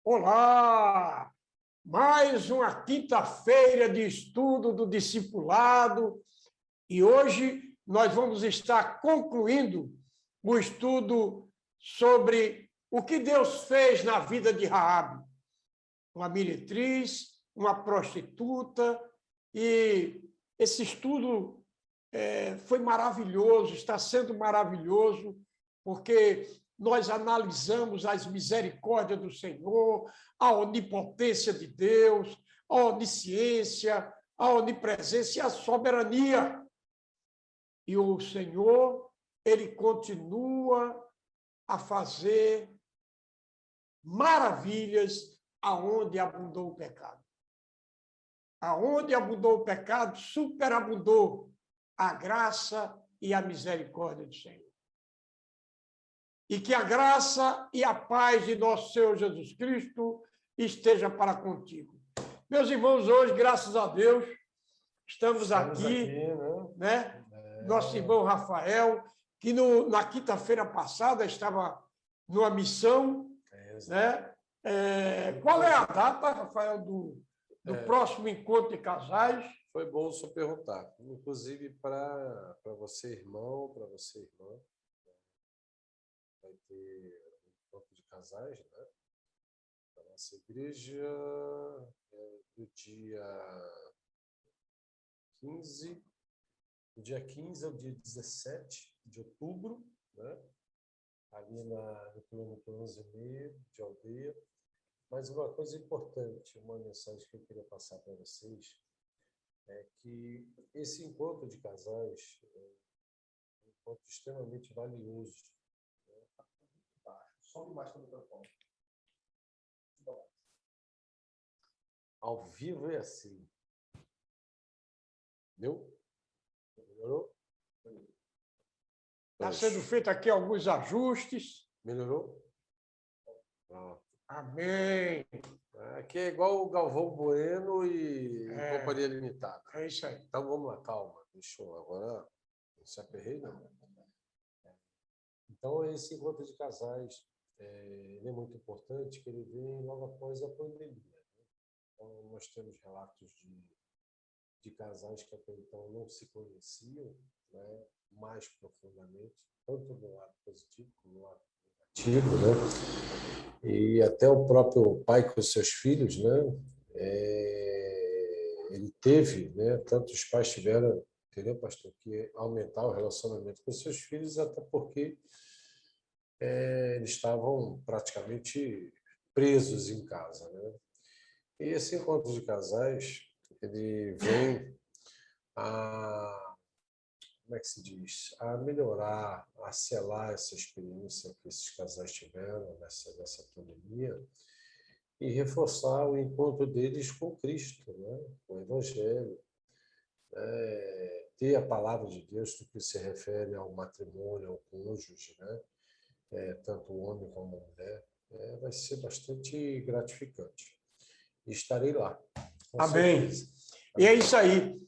Olá! Mais uma quinta-feira de estudo do discipulado e hoje nós vamos estar concluindo o estudo sobre o que Deus fez na vida de Raabe, uma meretriz, uma prostituta, e esse estudo foi maravilhoso, está sendo maravilhoso, porque nós analisamos as misericórdias do Senhor, a onipotência de Deus, a onisciência, a onipresença e a soberania. E o Senhor, ele continua a fazer maravilhas aonde abundou o pecado. Aonde abundou o pecado, superabundou a graça e a misericórdia do Senhor. E que a graça e a paz de nosso Senhor Jesus Cristo esteja para contigo. Meus irmãos, hoje, graças a Deus, estamos aqui, né? Nosso irmão Rafael, que na quinta-feira passada estava numa missão, né? Qual é a data, Rafael, do próximo encontro de casais? Foi bom o senhor perguntar, inclusive para você, irmão, para você, irmã. Vai ter um encontro de casais, né? Da nossa igreja, do dia 15, do dia 15 ao dia 17 de outubro, né? Ali no quilômetro 11,5 de Aldeia. Mas uma coisa importante, uma mensagem que eu queria passar para vocês, é que esse encontro de casais é um encontro extremamente valioso. Sobe mais para o microfone. Ao vivo é assim. Deu? Melhorou? Está sendo feito aqui alguns ajustes. Melhorou? Pronto. Amém. Aqui é igual o Galvão Bueno e Companhia Limitada. É isso aí. Então vamos lá, calma. Deixa eu agora. Não se aperrei, não. Então, esse encontro de casais ele é muito importante, que ele vem logo após a pandemia. Né? Então, nós temos relatos de casais que até então não se conheciam, né? Mais profundamente, tanto no lado positivo como no lado negativo, né? E até o próprio pai com os seus filhos, né? Ele teve, né? Tanto os pais tiveram, entendeu, pastor, que aumentar o relacionamento com os seus filhos, até porque eles estavam praticamente presos em casa, né? E esse encontro de casais, ele vem como é que se diz? A melhorar, a selar essa experiência que esses casais tiveram nessa pandemia e reforçar o encontro deles com Cristo, né? Com o Evangelho. Ter a palavra de Deus no que se refere ao matrimônio, ao cônjuge, né? Tanto o homem como a mulher, vai ser bastante gratificante. E estarei lá. Amém. E é isso aí.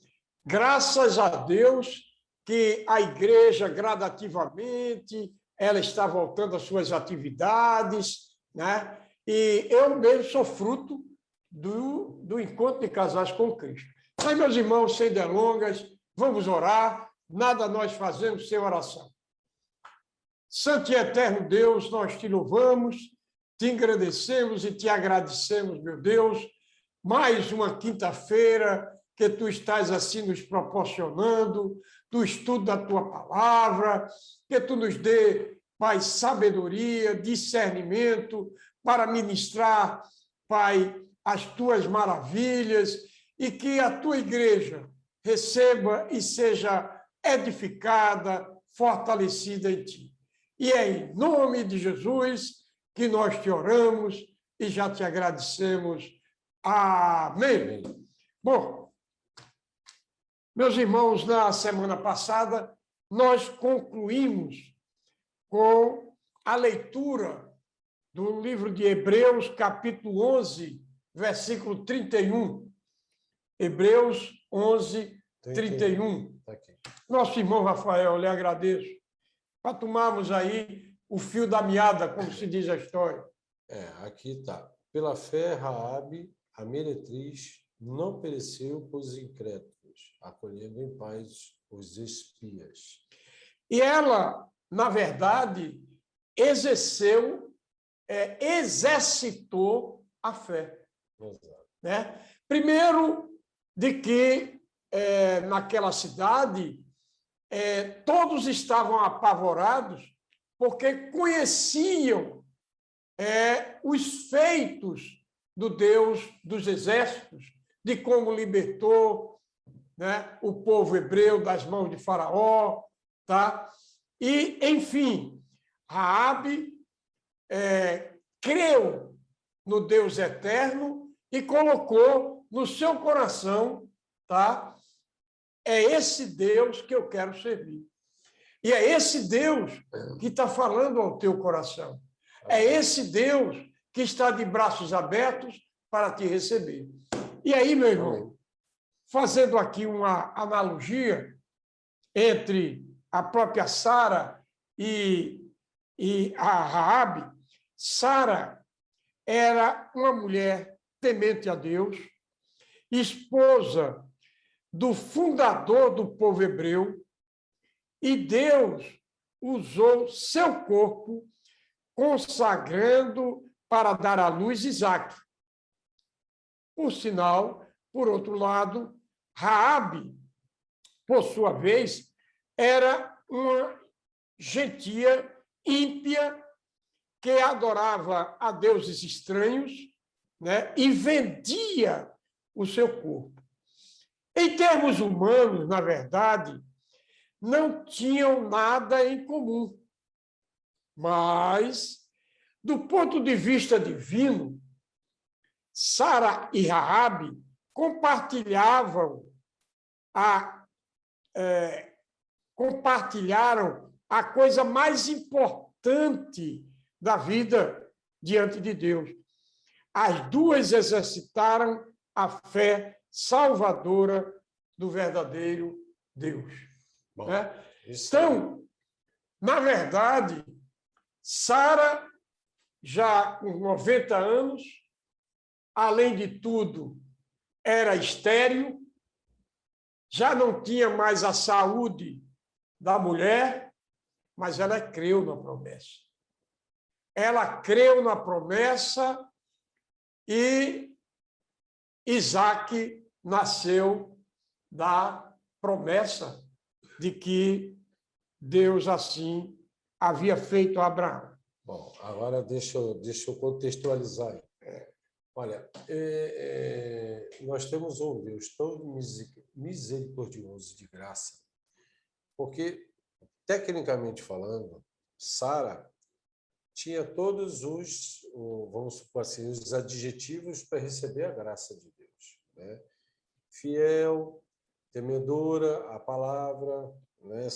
Graças a Deus que a igreja, gradativamente, ela está voltando às suas atividades, né? E eu mesmo sou fruto do encontro de casais com Cristo. Mas, meus irmãos, sem delongas, vamos orar. Nada nós fazemos sem oração. Santo e eterno Deus, nós te louvamos, te engrandecemos e te agradecemos, meu Deus, mais uma quinta-feira que tu estás assim nos proporcionando, do estudo da tua palavra, que tu nos dê, Pai, sabedoria, discernimento para ministrar, Pai, as tuas maravilhas e que a tua igreja receba e seja edificada, fortalecida em ti. E é em nome de Jesus que nós te oramos e já te agradecemos. Amém. Bom, meus irmãos, na semana passada, nós concluímos com a leitura do livro de Hebreus, capítulo 11, versículo 31. Hebreus 11, 31. Nosso irmão Rafael, lhe agradeço. Para tomarmos aí o fio da meada, como se diz a história. Aqui está. Pela fé, Raabe, a meretriz, não pereceu com os incrédulos, acolhendo em paz os espias. E ela, na verdade, exercitou a fé. Exato. Né? Primeiro, de que naquela cidade todos estavam apavorados porque conheciam os feitos do Deus dos exércitos, de como libertou, né, o povo hebreu das mãos de Faraó, tá? E, enfim, Raabe creu no Deus eterno e colocou no seu coração, tá? É esse Deus que eu quero servir. E é esse Deus que está falando ao teu coração. É esse Deus que está de braços abertos para te receber. E aí, meu irmão, fazendo aqui uma analogia entre a própria Sara e a Raabe, Sara era uma mulher temente a Deus, esposa do fundador do povo hebreu, e Deus usou seu corpo, consagrando para dar à luz Isaque. Por sinal, por outro lado, Raabe, por sua vez, era uma gentia ímpia que adorava a deuses estranhos, né, e vendia o seu corpo. Em termos humanos, na verdade, não tinham nada em comum. Mas, do ponto de vista divino, Sara e Raabe compartilharam a coisa mais importante da vida diante de Deus. As duas exercitaram a fé salvadora do verdadeiro Deus. Bom, né? Então, na verdade, Sara, já com 90 anos, além de tudo, era estéril, já não tinha mais a saúde da mulher, mas ela creu na promessa. Ela creu na promessa e Isaque nasceu da promessa de que Deus assim havia feito a Abraão. Bom, agora deixa eu contextualizar. Olha, nós temos um Deus tão misericordioso de graça, porque, tecnicamente falando, Sara tinha todos os, vamos supor assim, os adjetivos para receber a graça de Deus, né? Fiel, temedora à palavra, né?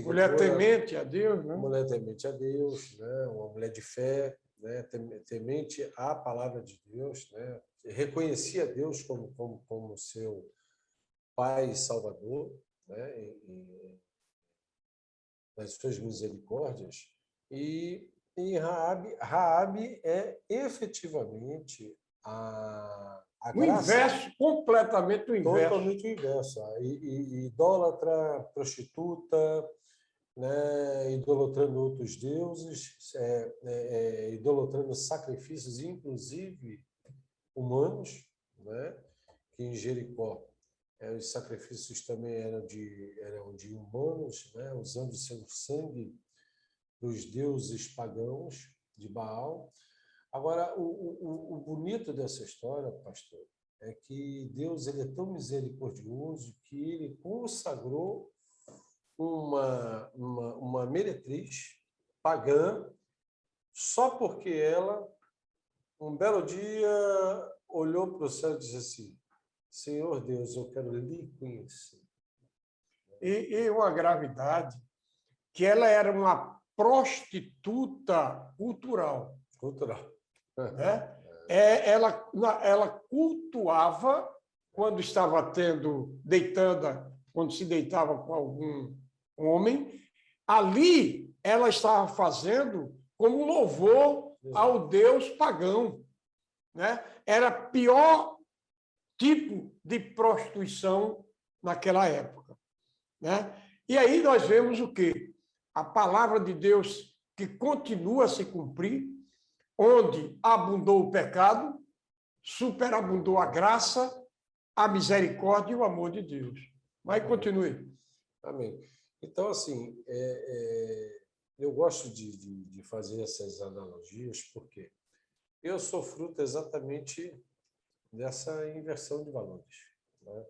Mulher temente a Deus, né? Mulher temente a Deus, né? Uma mulher de fé, né? Temente à palavra de Deus, né? Reconhecia Deus como seu Pai e Salvador, né? nas suas misericórdias. E Raabe é efetivamente a o graça. Inverso, completamente o inverso. Totalmente o inverso. Idólatra, prostituta, né, idolatrando outros deuses, idolatrando sacrifícios, inclusive humanos, né, que em Jericó os sacrifícios também eram de humanos, né, usando seu sangue dos deuses pagãos de Baal. Agora, o bonito dessa história, pastor, é que Deus ele é tão misericordioso que ele consagrou uma meretriz pagã só porque ela, um belo dia, olhou para o céu e disse assim: Senhor Deus, eu quero lhe conhecer. E uma gravidade, que ela era uma prostituta cultural. Né? Ela cultuava quando estava quando se deitava com algum homem, ali ela estava fazendo como louvor ao Deus pagão. né? Era pior tipo de prostituição naquela época, né? E aí nós vemos o quê? A palavra de Deus que continua a se cumprir, onde abundou o pecado, superabundou a graça, a misericórdia e o amor de Deus. Mas continue. Amém. Então, assim, eu gosto de fazer essas analogias porque eu sou fruto exatamente dessa inversão de valores, né?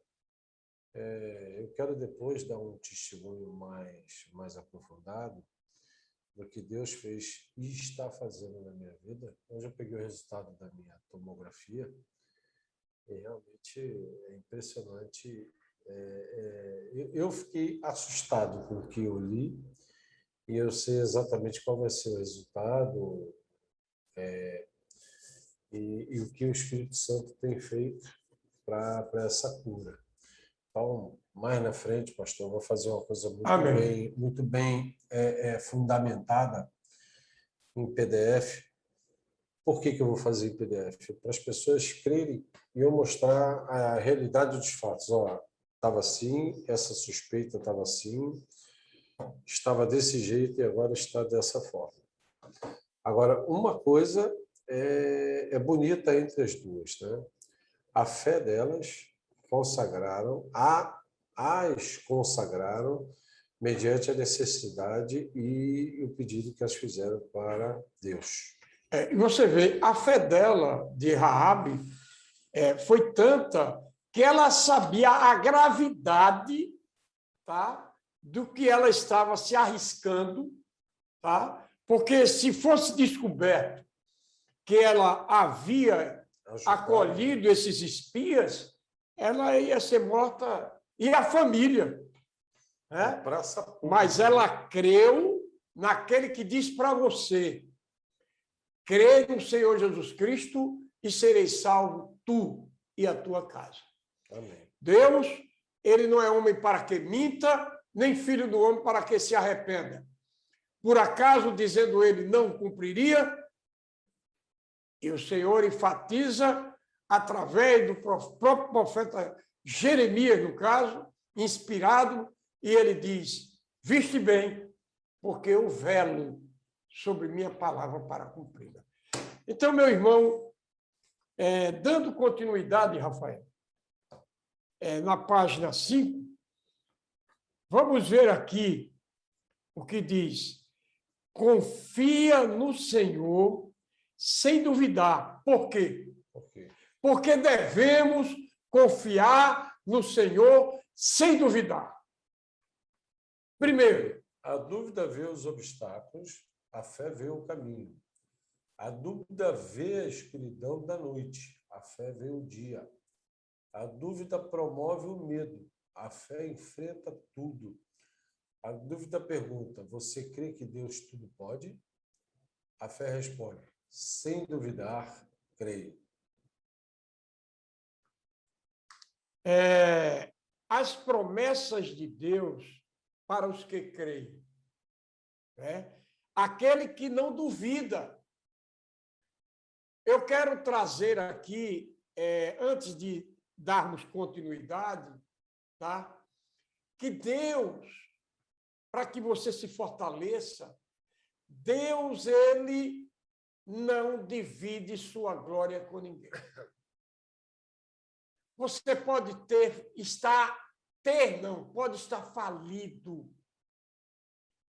Eu quero depois dar um testemunho mais aprofundado do que Deus fez e está fazendo na minha vida. Eu já peguei o resultado da minha tomografia e realmente é impressionante. Eu fiquei assustado com o que eu li e eu sei exatamente qual vai ser o resultado e o que o Espírito Santo tem feito para essa cura. Então, mais na frente, pastor, eu vou fazer uma coisa muito bem fundamentada em PDF. Por que eu vou fazer em PDF? Para as pessoas crerem e eu mostrar a realidade dos fatos. Estava assim, essa suspeita estava assim, estava desse jeito e agora está dessa forma. Agora, uma coisa é bonita entre as duas, né? A fé delas as consagraram mediante a necessidade e o pedido que elas fizeram para Deus. E você vê, a fé dela, de Raabe, foi tanta que ela sabia a gravidade, tá, do que ela estava se arriscando, tá? Porque se fosse descoberto que ela havia acolhido esses espias, ela ia ser morta, e a família, né? Mas ela creu naquele que diz para você: crê no Senhor Jesus Cristo e sereis salvo tu e a tua casa. Amém. Deus, ele não é homem para que minta, nem filho do homem para que se arrependa. Por acaso, dizendo ele, não cumpriria? E o Senhor enfatiza, através do próprio profeta Jeremias, no caso, inspirado, e ele diz: viste bem, porque eu velo sobre minha palavra para cumpri-la. Então, meu irmão, dando continuidade, Rafael, na página 5, vamos ver aqui o que diz: confia no Senhor sem duvidar. Por quê? Porque devemos confiar no Senhor sem duvidar. Primeiro, a dúvida vê os obstáculos, a fé vê o caminho. A dúvida vê a escuridão da noite, a fé vê o dia. A dúvida promove o medo, a fé enfrenta tudo. A dúvida pergunta: você crê que Deus tudo pode? A fé responde: sem duvidar, creio. As promessas de Deus para os que creem, né? Aquele que não duvida. Eu quero trazer aqui, antes de darmos continuidade, tá? Que Deus, para que você se fortaleça, Deus, ele não divide sua glória com ninguém. Você pode pode estar falido.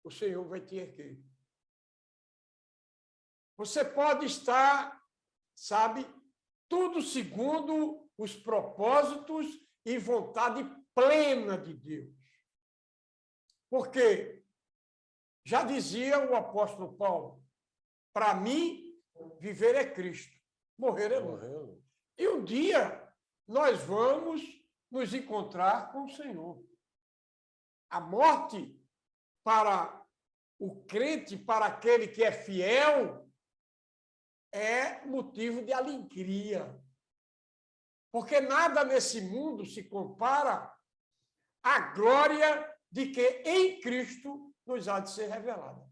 O Senhor vai te erguer. Você pode estar, sabe, tudo segundo os propósitos e vontade plena de Deus. Porque já dizia o apóstolo Paulo: para mim, viver é Cristo, morrer é lucro. E um dia nós vamos nos encontrar com o Senhor. A morte para o crente, para aquele que é fiel, é motivo de alegria. Porque nada nesse mundo se compara à glória de que em Cristo nos há de ser revelada.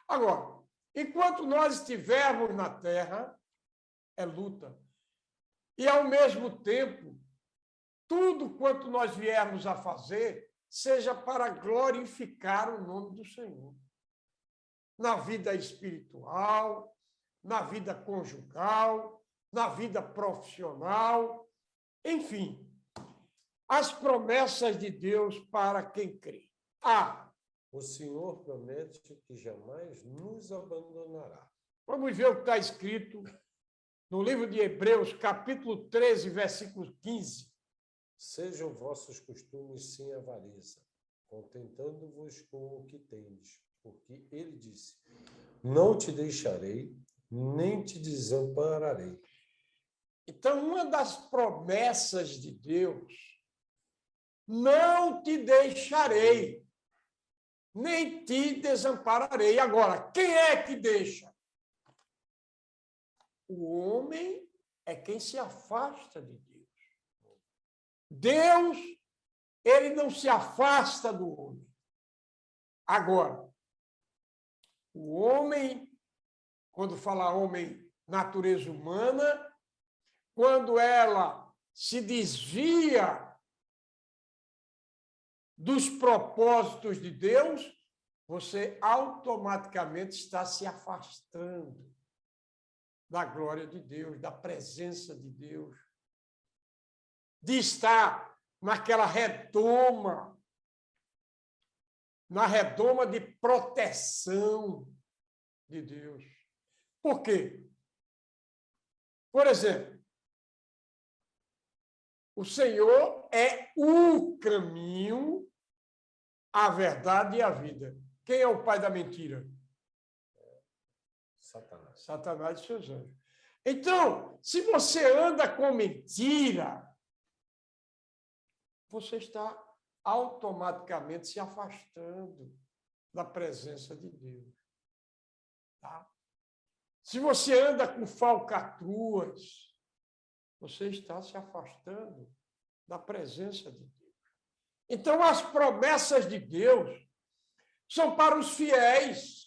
Agora, enquanto nós estivermos na terra, é luta. e, ao mesmo tempo, tudo quanto nós viermos a fazer seja para glorificar o nome do Senhor. Na vida espiritual, na vida conjugal, na vida profissional, enfim, as promessas de Deus para quem crê. O Senhor promete que jamais nos abandonará. Vamos ver o que está escrito no livro de Hebreus, capítulo 13, versículo 15. Sejam vossos costumes sem avareza, contentando-vos com o que tendes, porque ele disse: não te deixarei, nem te desampararei. Então, uma das promessas de Deus, não te deixarei, nem te desampararei. Agora, quem é que deixa? O homem é quem se afasta de Deus. Deus, ele não se afasta do homem. Agora, o homem, quando fala homem, natureza humana, quando ela se desvia dos propósitos de Deus, você automaticamente está se afastando da glória de Deus, da presença de Deus, de estar naquela redoma, na redoma de proteção de Deus. Por quê? Por exemplo, o Senhor é o caminho, a verdade e a vida. Quem é o pai da mentira? Satanás. Satanás e seus anjos. Então, se você anda com mentira, você está automaticamente se afastando da presença de Deus. Tá? Se você anda com falcatruas, você está se afastando da presença de Deus. Então, as promessas de Deus são para os fiéis.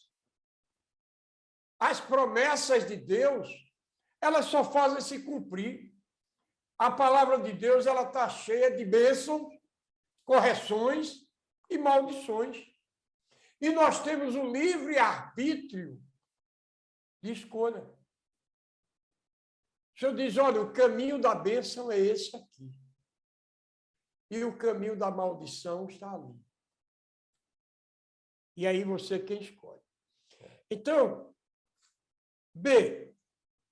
As promessas de Deus, elas só fazem se cumprir. A palavra de Deus, ela está cheia de bênçãos, correções e maldições. E nós temos um livre arbítrio de escolha. O Senhor diz, olha, o caminho da bênção é esse aqui. E o caminho da maldição está ali. E aí você quem escolhe. Então, B.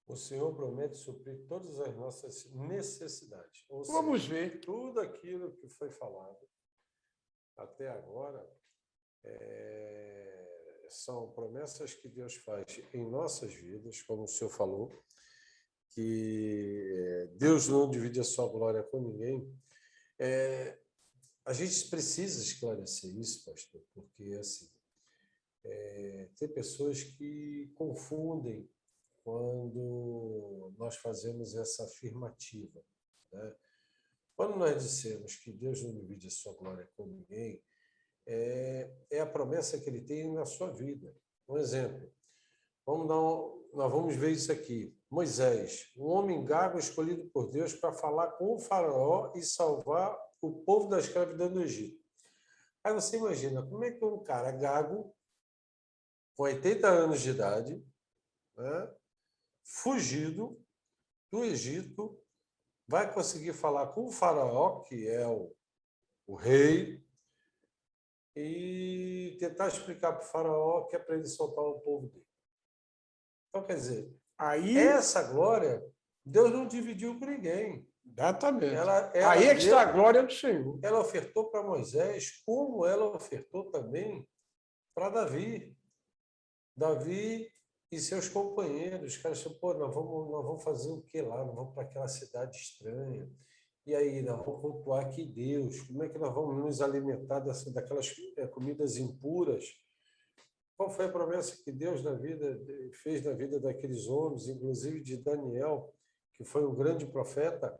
O Senhor promete suprir todas as nossas necessidades. Ou Vamos seja, ver. tudo aquilo que foi falado até agora são promessas que Deus faz em nossas vidas, como o Senhor falou, que Deus não divide a sua glória com ninguém. A gente precisa esclarecer isso, pastor, porque assim, tem pessoas que confundem quando nós fazemos essa afirmativa, né? Quando nós dissemos que Deus não divide a sua glória com ninguém, é a promessa que ele tem na sua vida. Um exemplo, nós vamos ver isso aqui. Moisés, um homem gago escolhido por Deus para falar com o faraó e salvar o povo da escravidão do Egito. Aí você imagina, como é que um cara gago, com 80 anos de idade, né, fugido do Egito, vai conseguir falar com o faraó, que é o rei, e tentar explicar para o faraó que é para ele soltar o povo dele. Então, quer dizer, essa glória, Deus não dividiu com ninguém. Exatamente. Aí é que está a glória do Senhor. Ela ofertou para Moisés, como ela ofertou também para Davi. Davi e seus companheiros, os caras falaram, pô, nós vamos fazer o que lá? Nós vamos para aquela cidade estranha. E aí, nós vamos cultuar que Deus, como é que nós vamos nos alimentar daquelas comidas impuras? Qual foi a promessa que Deus fez na vida daqueles homens, inclusive de Daniel, que foi um grande profeta?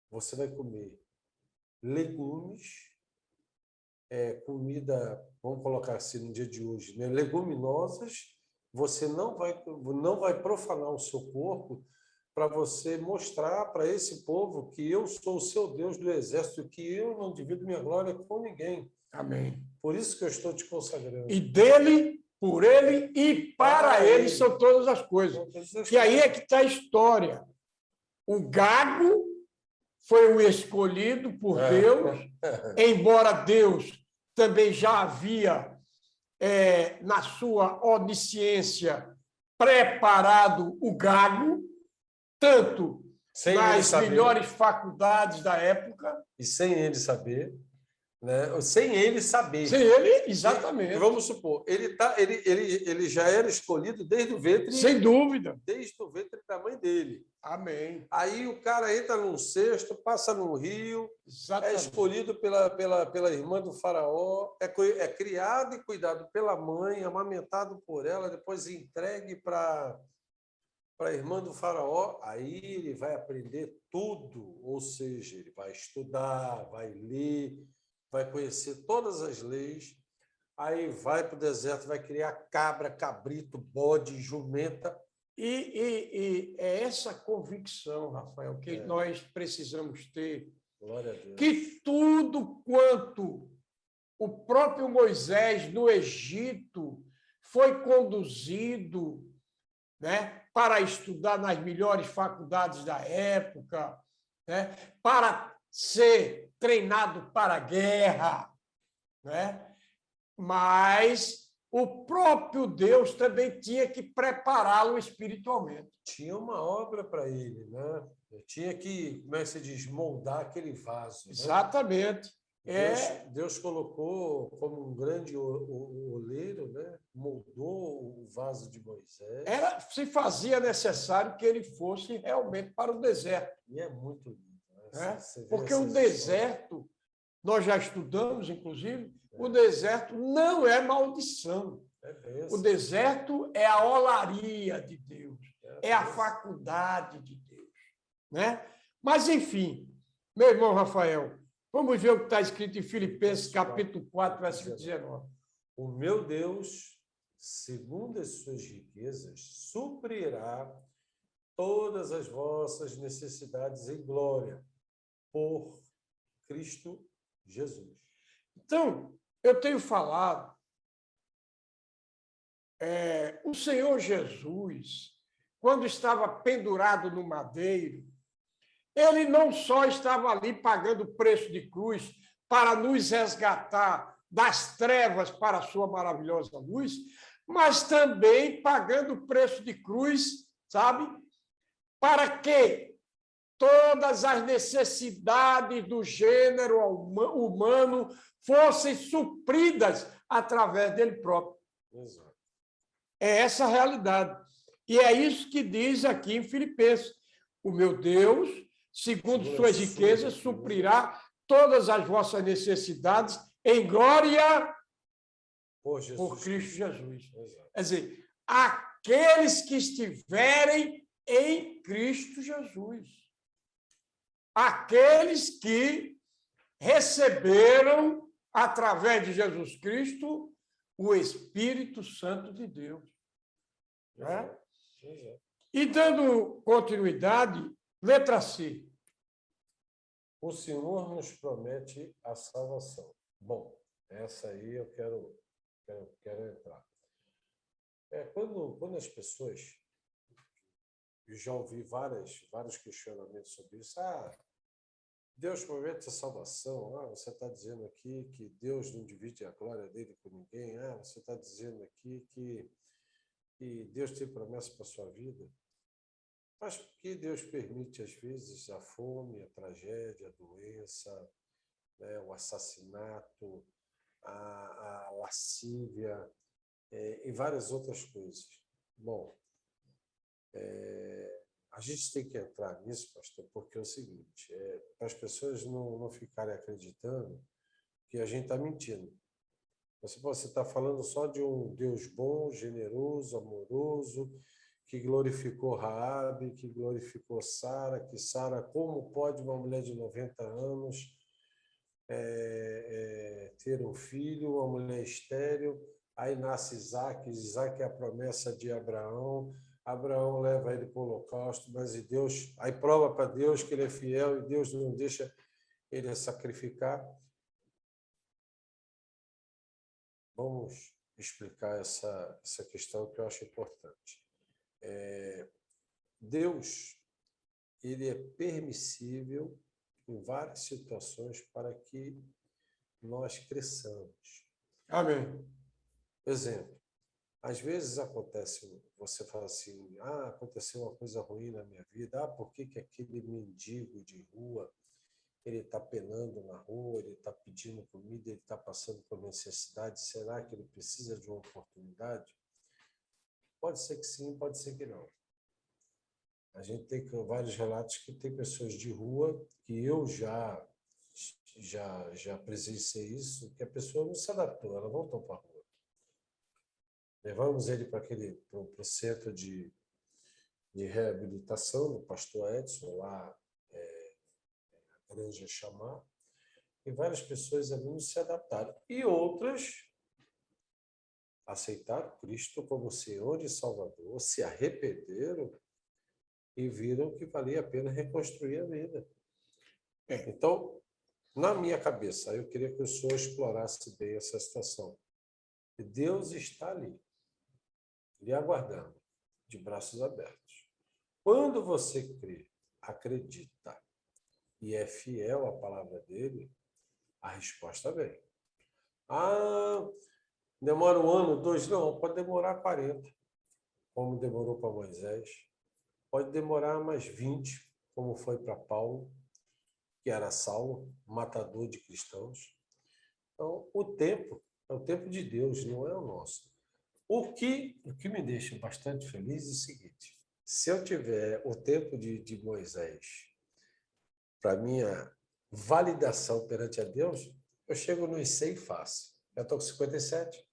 Você vai comer legumes, comida, vamos colocar assim no dia de hoje, né? Leguminosas, você não vai profanar o seu corpo para você mostrar para esse povo que eu sou o seu Deus do exército, que eu não divido minha glória com ninguém. Amém. Por isso que eu estou te consagrando. E dele, por ele e para ele são todas as coisas. Que aí é que está a história. O Gago foi o escolhido por Deus, embora Deus também já havia, na sua onisciência, preparado o Gago, tanto nas melhores faculdades da época. E sem ele saber. Né? Sem ele saber. Sem ele, exatamente. E vamos supor, ele já era escolhido desde o ventre. Sem dúvida. Desde o ventre da mãe dele. Amém. Aí o cara entra num cesto, passa num rio, exatamente. É escolhido pela irmã do faraó, é criado e cuidado pela mãe, amamentado por ela, depois entregue para a irmã do faraó. Aí ele vai aprender tudo, ou seja, ele vai estudar, vai ler, vai conhecer todas as leis, aí vai para o deserto, vai criar cabra, cabrito, bode, jumenta. E é essa convicção, Rafael, que nós precisamos ter, glória a Deus, que tudo quanto o próprio Moisés no Egito foi conduzido, né, para estudar nas melhores faculdades da época, né, para ser treinado para a guerra, né? Mas o próprio Deus também tinha que prepará-lo espiritualmente. Tinha uma obra para ele, né? Tinha que, como é que se diz, moldar aquele vaso. Exatamente. Né? Deus colocou como um grande oleiro, né? Moldou o vaso de Moisés. Se fazia necessário que ele fosse realmente para o deserto. E é muito lindo. Né? Porque o deserto, nós já estudamos, inclusive, o deserto não é maldição. O deserto é a olaria de Deus, é a faculdade de Deus. Né? Mas, enfim, meu irmão Rafael, vamos ver o que está escrito em Filipenses, capítulo 4, versículo 19. O meu Deus, segundo as suas riquezas, suprirá todas as vossas necessidades em glória, por Cristo Jesus. Então, eu tenho falado, o Senhor Jesus, quando estava pendurado no madeiro, ele não só estava ali pagando o preço de cruz para nos resgatar das trevas para a sua maravilhosa luz, mas também pagando o preço de cruz, sabe? Para que todas as necessidades do gênero humano fossem supridas através dele próprio. Exato. É essa a realidade. E é isso que diz aqui em Filipenses. O meu Deus, segundo suas riquezas, suprirá todas as vossas necessidades em glória por Cristo Jesus. Exato. Quer dizer, aqueles que estiverem em Cristo Jesus. Aqueles que receberam, através de Jesus Cristo, o Espírito Santo de Deus. Né? E dando continuidade, letra C. O Senhor nos promete a salvação. Bom, essa aí eu quero entrar. Quando as pessoas... Eu já ouvi vários questionamentos sobre isso. Deus promete a salvação. Você está dizendo aqui que Deus não divide a glória dele com ninguém. Você está dizendo aqui que Deus tem promessa para a sua vida. Mas por que Deus permite, às vezes, a fome, a tragédia, a doença, né, o assassinato, a lascívia e várias outras coisas? Bom, a gente tem que entrar nisso, pastor, porque é o seguinte, para as pessoas não ficarem acreditando que a gente está mentindo. Você está falando só de um Deus bom, generoso, amoroso, que glorificou Raabe, que glorificou Sara, que Sara, como pode uma mulher de 90 anos ter um filho, uma mulher estéril, aí nasce Isaac, Isaac é a promessa de Abraão, Abraão leva ele para o holocausto, mas e Deus, aí prova para Deus que ele é fiel e Deus não deixa ele sacrificar. Vamos explicar essa questão que eu acho importante. Deus, ele é permissível em várias situações para que nós cresçamos. Amém. Exemplo, às vezes acontece, você fala assim, aconteceu uma coisa ruim na minha vida, por que aquele mendigo de rua, ele está penando na rua, ele está pedindo comida, ele está passando por necessidade, será que ele precisa de uma oportunidade? Pode ser que sim, pode ser que não. A gente tem vários relatos que tem pessoas de rua, que eu já presenciei isso, que a pessoa não se adaptou, ela voltou para a rua. Levamos ele para o centro de reabilitação do pastor Edson, lá na Granja Chamar, e várias pessoas ali não se adaptaram. E outras aceitaram Cristo como Senhor e Salvador, se arrependeram e viram que valia a pena reconstruir a vida. Então, na minha cabeça, eu queria que o senhor explorasse bem essa situação. Deus está ali, lhe aguardando, de braços abertos. Quando você crê, acredita e é fiel à palavra dele, a resposta vem. Demora 1 ano, 2, não, pode demorar 40, como demorou para Moisés. Pode demorar mais 20, como foi para Paulo, que era Saulo, matador de cristãos. Então, o tempo é o tempo de Deus, não é o nosso. O que me deixa bastante feliz é o seguinte: se eu tiver o tempo de Moisés para minha validação perante a Deus, eu chego nos 100 fácil. Já estou com 57.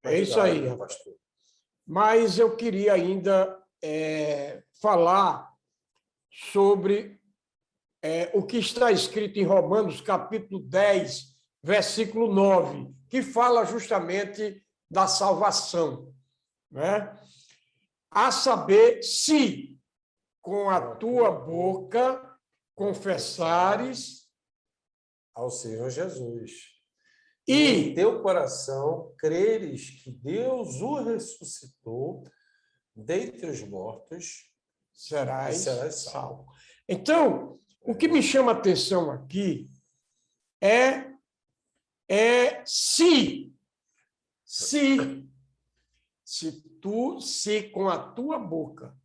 É isso aí, pastor. Mas eu queria ainda falar sobre o que está escrito em Romanos, capítulo 10, versículo 9, que fala justamente da salvação, né? A saber, se com a tua boca confessares ao Senhor Jesus e em teu coração creres que Deus o ressuscitou dentre os mortos, serás salvo. Então, o que me chama a atenção aqui é se com a tua boca,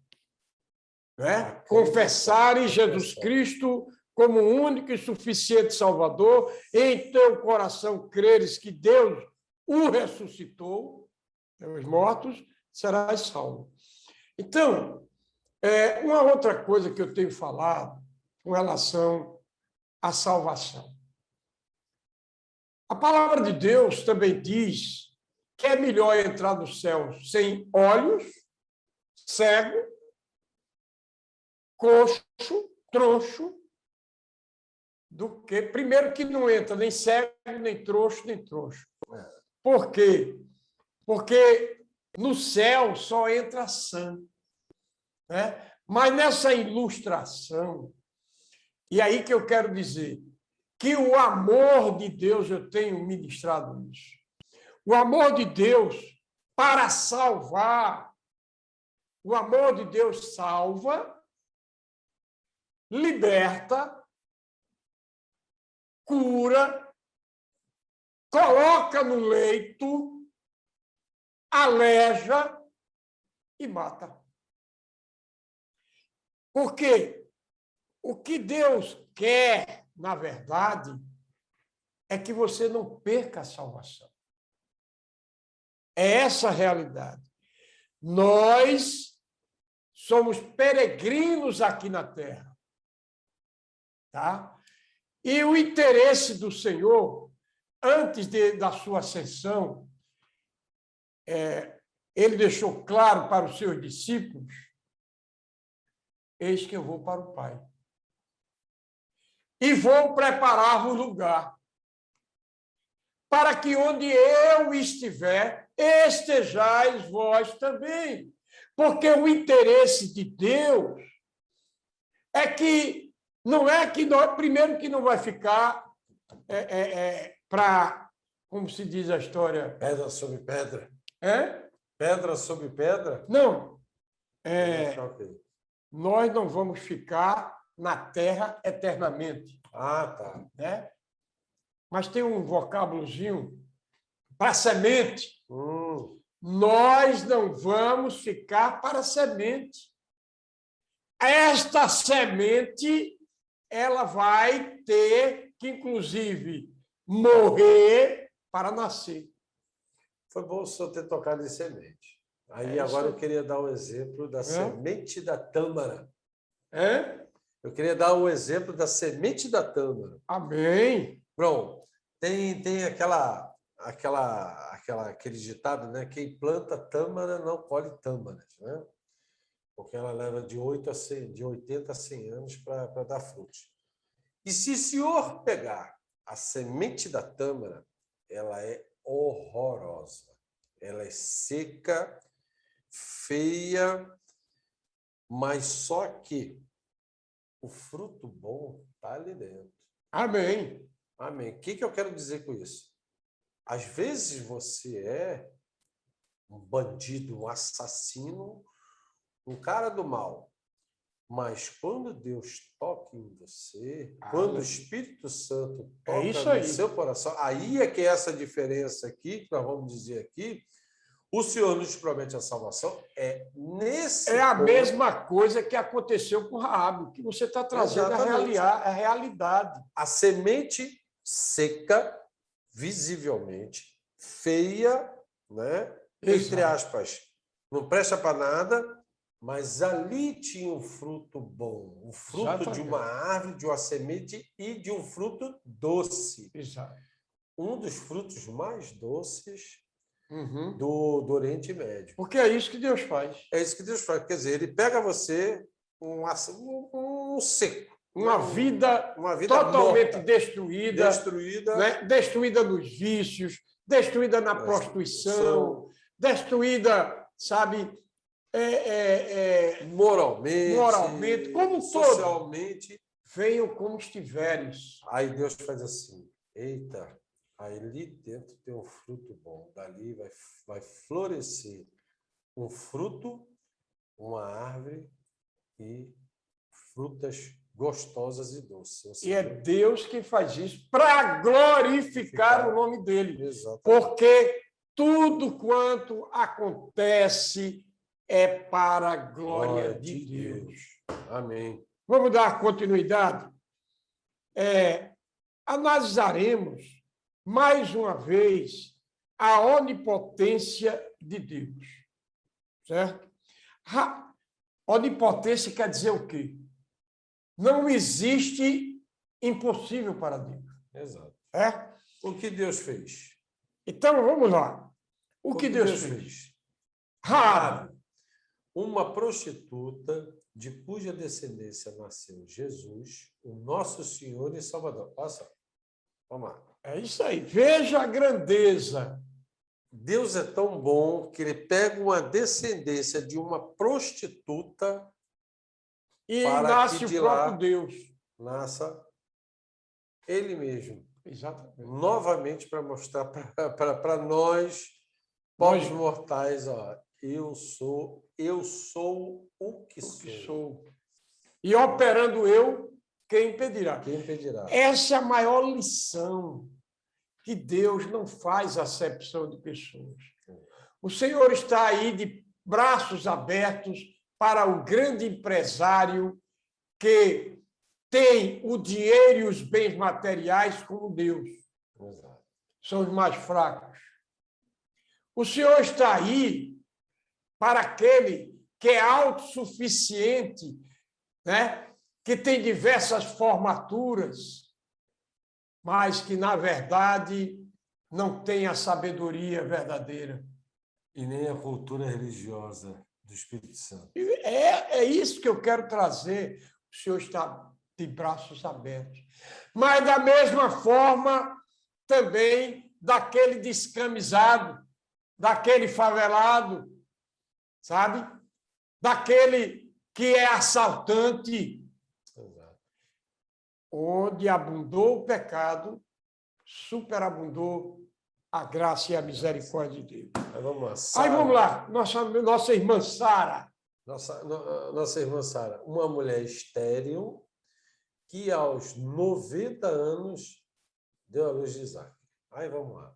né, confessares Jesus Cristo como único e suficiente Salvador, em teu coração creres que Deus o ressuscitou dos mortos, serás salvo. Então, uma outra coisa que eu tenho falado com relação à salvação. A palavra de Deus também diz que é melhor entrar no céu sem olhos, cego, coxo, troncho, do que, primeiro, que não entra nem cego, nem troncho. Por quê? Porque no céu só entra santo, né? Mas nessa ilustração, e aí que eu quero dizer, que o amor de Deus, eu tenho ministrado isso, o amor de Deus para salvar, o amor de Deus salva, liberta, cura, coloca no leito, aleja e mata. Porque o que Deus quer, na verdade, é que você não perca a salvação. É essa a realidade. Nós somos peregrinos aqui na Terra, tá? E o interesse do Senhor, antes da sua ascensão, ele deixou claro para os seus discípulos: eis que eu vou para o Pai. E vou preparar o lugar, para que onde eu estiver, estejais vós também. Porque o interesse de Deus é que não é que nós, primeiro que não vai ficar para, como se diz a história? Pedra sobre pedra. É? Pedra sobre pedra? Não. Ok. Nós não vamos ficar na terra eternamente. Ah, tá. Né? Mas tem um vocábulozinho para semente. Nós não vamos ficar para semente. Esta semente, ela vai ter que, inclusive, morrer para nascer. Foi bom o senhor ter tocado em semente. Aí É agora isso. eu queria dar o exemplo da semente da tâmara. É? Eu queria dar o exemplo da semente da tâmara. Amém. Bom, tem aquele ditado, né? Quem planta tâmara não colhe tâmaras, né? Porque ela leva de 80 a 100 anos para dar frutos. E se o senhor pegar a semente da tâmara, ela é horrorosa. Ela é seca, feia, mas só que o fruto bom está ali dentro. Amém. Amém. O que eu quero dizer com isso? Às vezes você é um bandido, um assassino, um cara do mal. Mas quando Deus toca em você, quando o Espírito Santo toca no seu coração, aí é que é essa diferença aqui, que nós vamos dizer aqui, o Senhor nos promete a salvação, nesse É a ponto. mesma coisa que aconteceu com Raabe, que você está trazendo a realidade. A semente seca, visivelmente, feia, né? Entre aspas, não presta para nada, mas ali tinha um fruto bom, um fruto de uma árvore, de uma semente e de um fruto doce. Exato. Um dos frutos mais doces do Oriente Médio. Porque é isso que Deus faz. É isso que Deus faz. Quer dizer, ele pega você um seco. Uma vida totalmente morta, destruída, né? Destruída nos vícios, destruída na prostituição, destruída, sabe, moralmente, como socialmente. Venham como estiveres. Aí Deus faz assim, eita, aí ali dentro tem um fruto bom, dali vai florescer um fruto, uma árvore e frutas gostosas e doces. E é Deus que faz isso para glorificar o nome dele. Exatamente. Porque tudo quanto acontece é para a glória de Deus. Amém. Vamos dar continuidade? Analisaremos mais uma vez a onipotência de Deus. Certo? Onipotência quer dizer o quê? Não existe impossível para Deus. Exato. O que Deus fez? Então, vamos lá. O que Deus fez? Raabe, uma prostituta de cuja descendência nasceu Jesus, o nosso Senhor e Salvador. Passa. Vamos lá. É isso aí. Veja a grandeza. Deus é tão bom que ele pega uma descendência de uma prostituta e nasce o próprio Deus. Nasça ele mesmo. Exatamente. Novamente para mostrar para nós, pobres mortais, eu sou o que sou. E operando eu, quem impedirá? Quem impedirá? Essa é a maior lição, que Deus não faz acepção de pessoas. O Senhor está aí de braços abertos para o grande empresário que tem o dinheiro e os bens materiais como Deus. Exato. São os mais fracos. O Senhor está aí para aquele que é autossuficiente, né? Que tem diversas formaturas, mas que, na verdade, não tem a sabedoria verdadeira. E nem a cultura religiosa do Espírito Santo. É isso que eu quero trazer. O Senhor está de braços abertos. Mas, da mesma forma, também daquele descamisado, daquele favelado, sabe? Daquele que é assaltante. Exato. Onde abundou o pecado, superabundou a graça e a misericórdia de Deus. Aí vamos lá. Aí vamos lá, nossa irmã Sara. Nossa irmã Sara, uma mulher estéril que aos 90 anos deu à luz de Isaac. Aí vamos lá.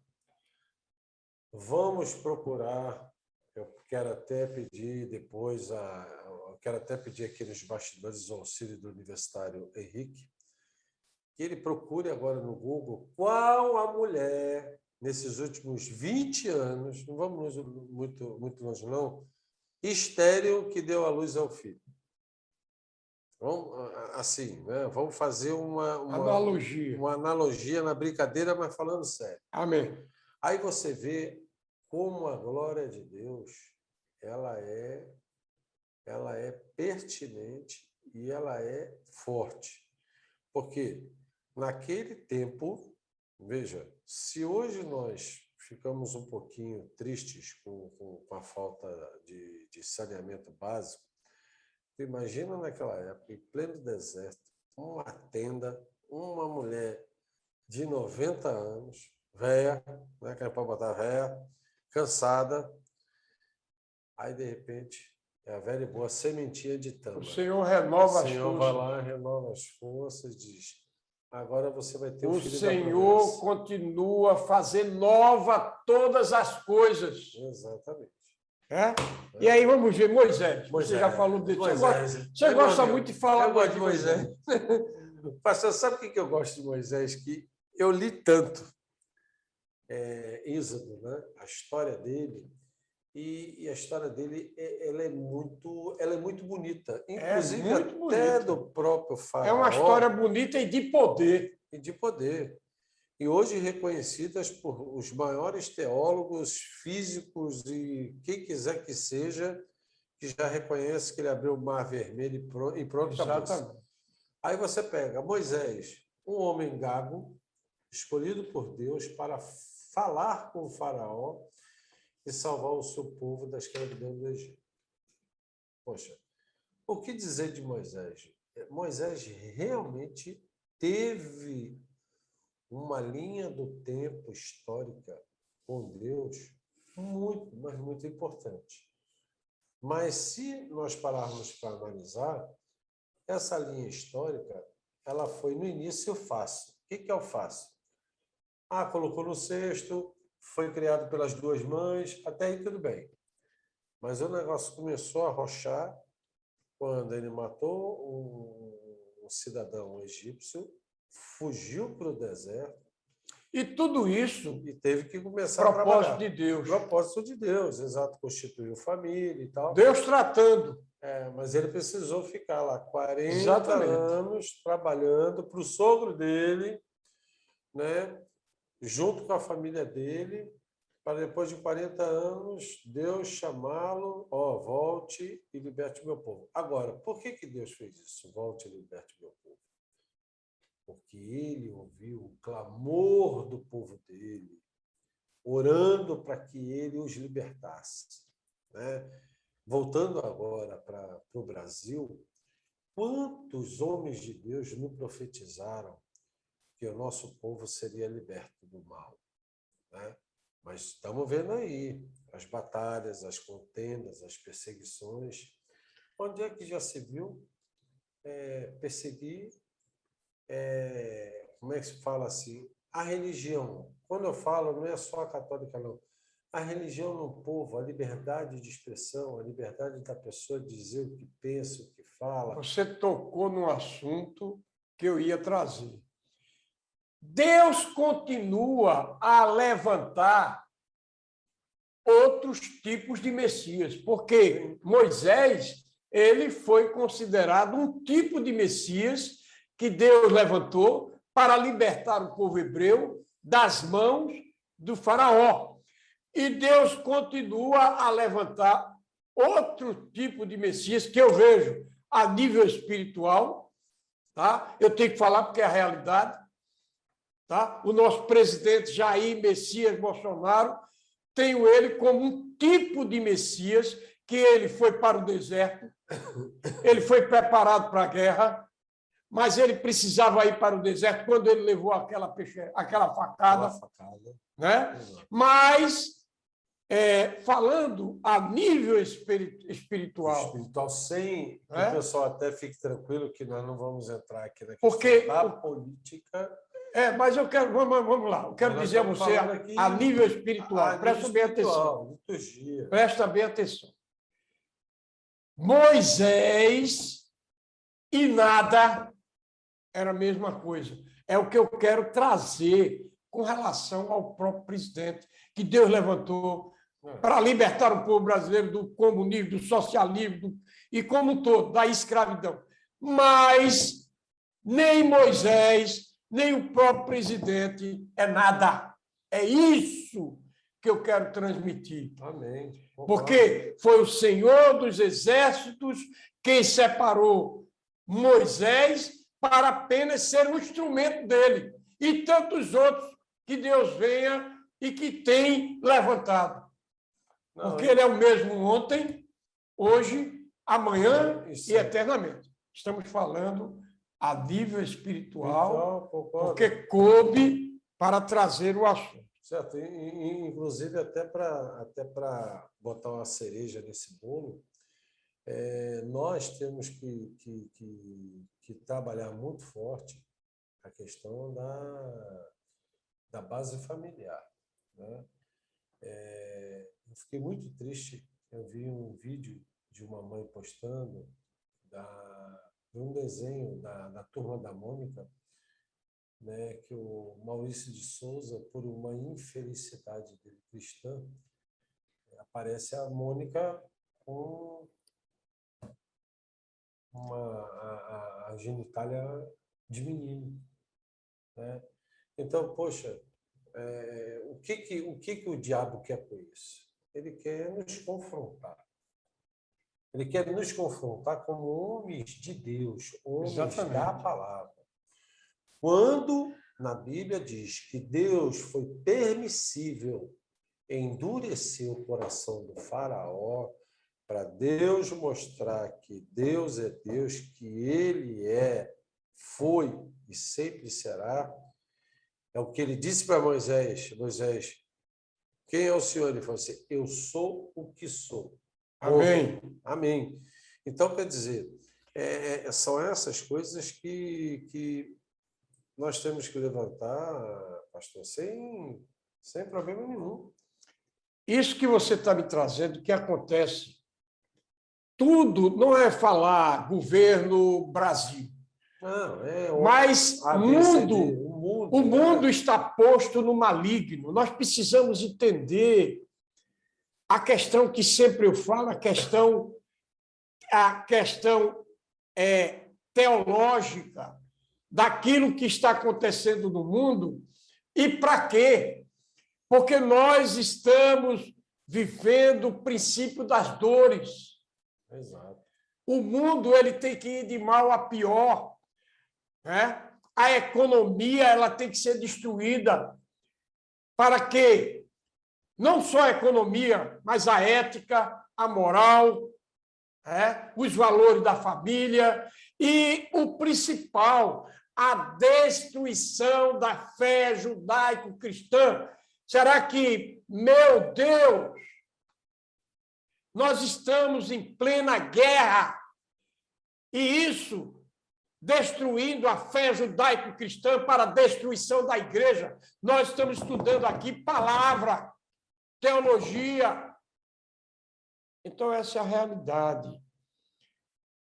Vamos procurar, eu quero até pedir depois, eu quero até pedir aqui nos bastidores o auxílio do universitário Henrique, que ele procure agora no Google qual a mulher, nesses últimos 20 anos, não vamos muito longe não, estéril que deu à luz ao filho. Vamos, assim, né? Vamos fazer uma analogia na brincadeira, mas falando sério. Amém. Aí você vê como a glória de Deus ela é pertinente e ela é forte. Porque naquele tempo, veja, se hoje nós ficamos um pouquinho tristes com a falta de saneamento básico, imagina naquela época, em pleno deserto, uma tenda, uma mulher de 90 anos, velha, né, que é para botar velha, cansada, aí, de repente, é a velha e boa sementinha de tâmara. O Senhor renova as forças. O Senhor vai lá, renova as forças, diz, agora você vai ter o filho da promessa. O Senhor continua a fazer nova todas as coisas. Exatamente. É? E aí vamos ver Moisés. Você já falou dele. Você gosta muito de falar de Moisés. Pastor, sabe o que eu gosto de Moisés? Que eu li tanto Êxodo, né? A história dele, e a história dele ela é muito bonita. Inclusive muito até bonita. do próprio Faraó. É uma história bonita e de poder. E de poder. E hoje reconhecidas por os maiores teólogos, físicos e quem quiser que seja, que já reconhece que ele abriu o Mar Vermelho e pronto, acabou. Aí você pega Moisés, um homem gago, escolhido por Deus para falar com o faraó e salvar o seu povo da escravidão do Egito. Poxa, o que dizer de Moisés? Moisés realmente teve uma linha do tempo histórica com Deus muito, mas muito importante. Mas se nós pararmos para analisar, essa linha histórica, ela foi no início fácil. O que é o fácil? Colocou no cesto, foi criado pelas duas mães, até aí tudo bem. Mas o negócio começou a arrochar quando ele matou um cidadão egípcio, fugiu para o deserto. E tudo isso... E teve que começar a trabalhar. Propósito de Deus. Propósito de Deus, exato. Constituiu família e tal. Deus tratando. Mas ele precisou ficar lá 40 anos trabalhando para o sogro dele, né? Junto com a família dele, para depois de 40 anos, Deus chamá-lo, volte e liberte o meu povo. Agora, por que Deus fez isso? Volte e liberte o meu povo. Porque ele ouviu o clamor do povo dele, orando para que ele os libertasse. Né? Voltando agora para o Brasil, quantos homens de Deus não profetizaram que o nosso povo seria liberto do mal? Né? Mas estamos vendo aí as batalhas, as contendas, as perseguições. Onde é que já se viu perseguir, como é que se fala assim? A religião. Quando eu falo, não é só a católica, não. A religião no povo, a liberdade de expressão, a liberdade da pessoa dizer o que pensa, o que fala. Você tocou num assunto que eu ia trazer. Deus continua a levantar outros tipos de Messias, porque Moisés, ele foi considerado um tipo de Messias que Deus levantou para libertar o povo hebreu das mãos do faraó. E Deus continua a levantar outro tipo de Messias que eu vejo a nível espiritual, tá? Eu tenho que falar porque é a realidade. Tá? O nosso presidente Jair Messias Bolsonaro tenho ele como um tipo de Messias, que ele foi para o deserto, ele foi preparado para a guerra, mas ele precisava ir para o deserto quando ele levou aquela facada, né? Mas, falando a nível espiritual, sem que o pessoal até fique tranquilo que nós não vamos entrar aqui na questão da política. Mas eu quero, vamos lá, eu quero dizer a você a nível espiritual, presta bem atenção. Liturgia. Presta bem atenção. Moisés e nada era a mesma coisa. É o que eu quero trazer com relação ao próprio presidente, que Deus levantou para libertar o povo brasileiro do comunismo, do socialismo e, como um todo, da escravidão. Mas nem Moisés, nem o próprio presidente é nada. É isso que eu quero transmitir. Amém. Porque foi o Senhor dos Exércitos quem separou Moisés para apenas ser um instrumento dele. E tantos outros que Deus venha e que tem levantado. Porque ele é o mesmo ontem, hoje, amanhã e eternamente. Estamos falando a nível espiritual, porque coube para trazer o assunto. Certo. Inclusive, até para botar uma cereja nesse bolo, nós temos que trabalhar muito forte a questão da base familiar, né? Eu fiquei muito triste. Eu vi um vídeo de uma mãe postando de um desenho da Turma da Mônica, né, que o Maurício de Souza, por uma infelicidade dele cristã, aparece a Mônica com a genitália de menino, né? Então, poxa, o que o diabo quer com isso? Ele quer nos confrontar. Ele quer nos confrontar como homens de Deus, homens da palavra. Quando na Bíblia diz que Deus foi permissível endurecer o coração do faraó para Deus mostrar que Deus é Deus, que ele foi e sempre será, é o que ele disse para Moisés. Moisés, quem é o Senhor? Ele falou assim, eu sou o que sou. Amém. Amém. Então, quer dizer, são essas coisas que nós temos que levantar, pastor, sem problema nenhum. Isso que você está me trazendo, que acontece, tudo não é falar governo Brasil. Não, mas o mundo está posto no maligno. Nós precisamos entender a questão que sempre eu falo, a questão teológica daquilo que está acontecendo no mundo. E para quê? Porque nós estamos vivendo o princípio das dores. Exato. O mundo ele tem que ir de mal a pior, né? A economia ela tem que ser destruída para que não só a economia, mas a ética, a moral, os valores da família e o principal, a destruição da fé judaico-cristã. Será que, meu Deus, nós estamos em plena guerra e isso destruindo a fé judaico-cristã para a destruição da igreja? Nós estamos estudando aqui palavra, teologia. Então, essa é a realidade.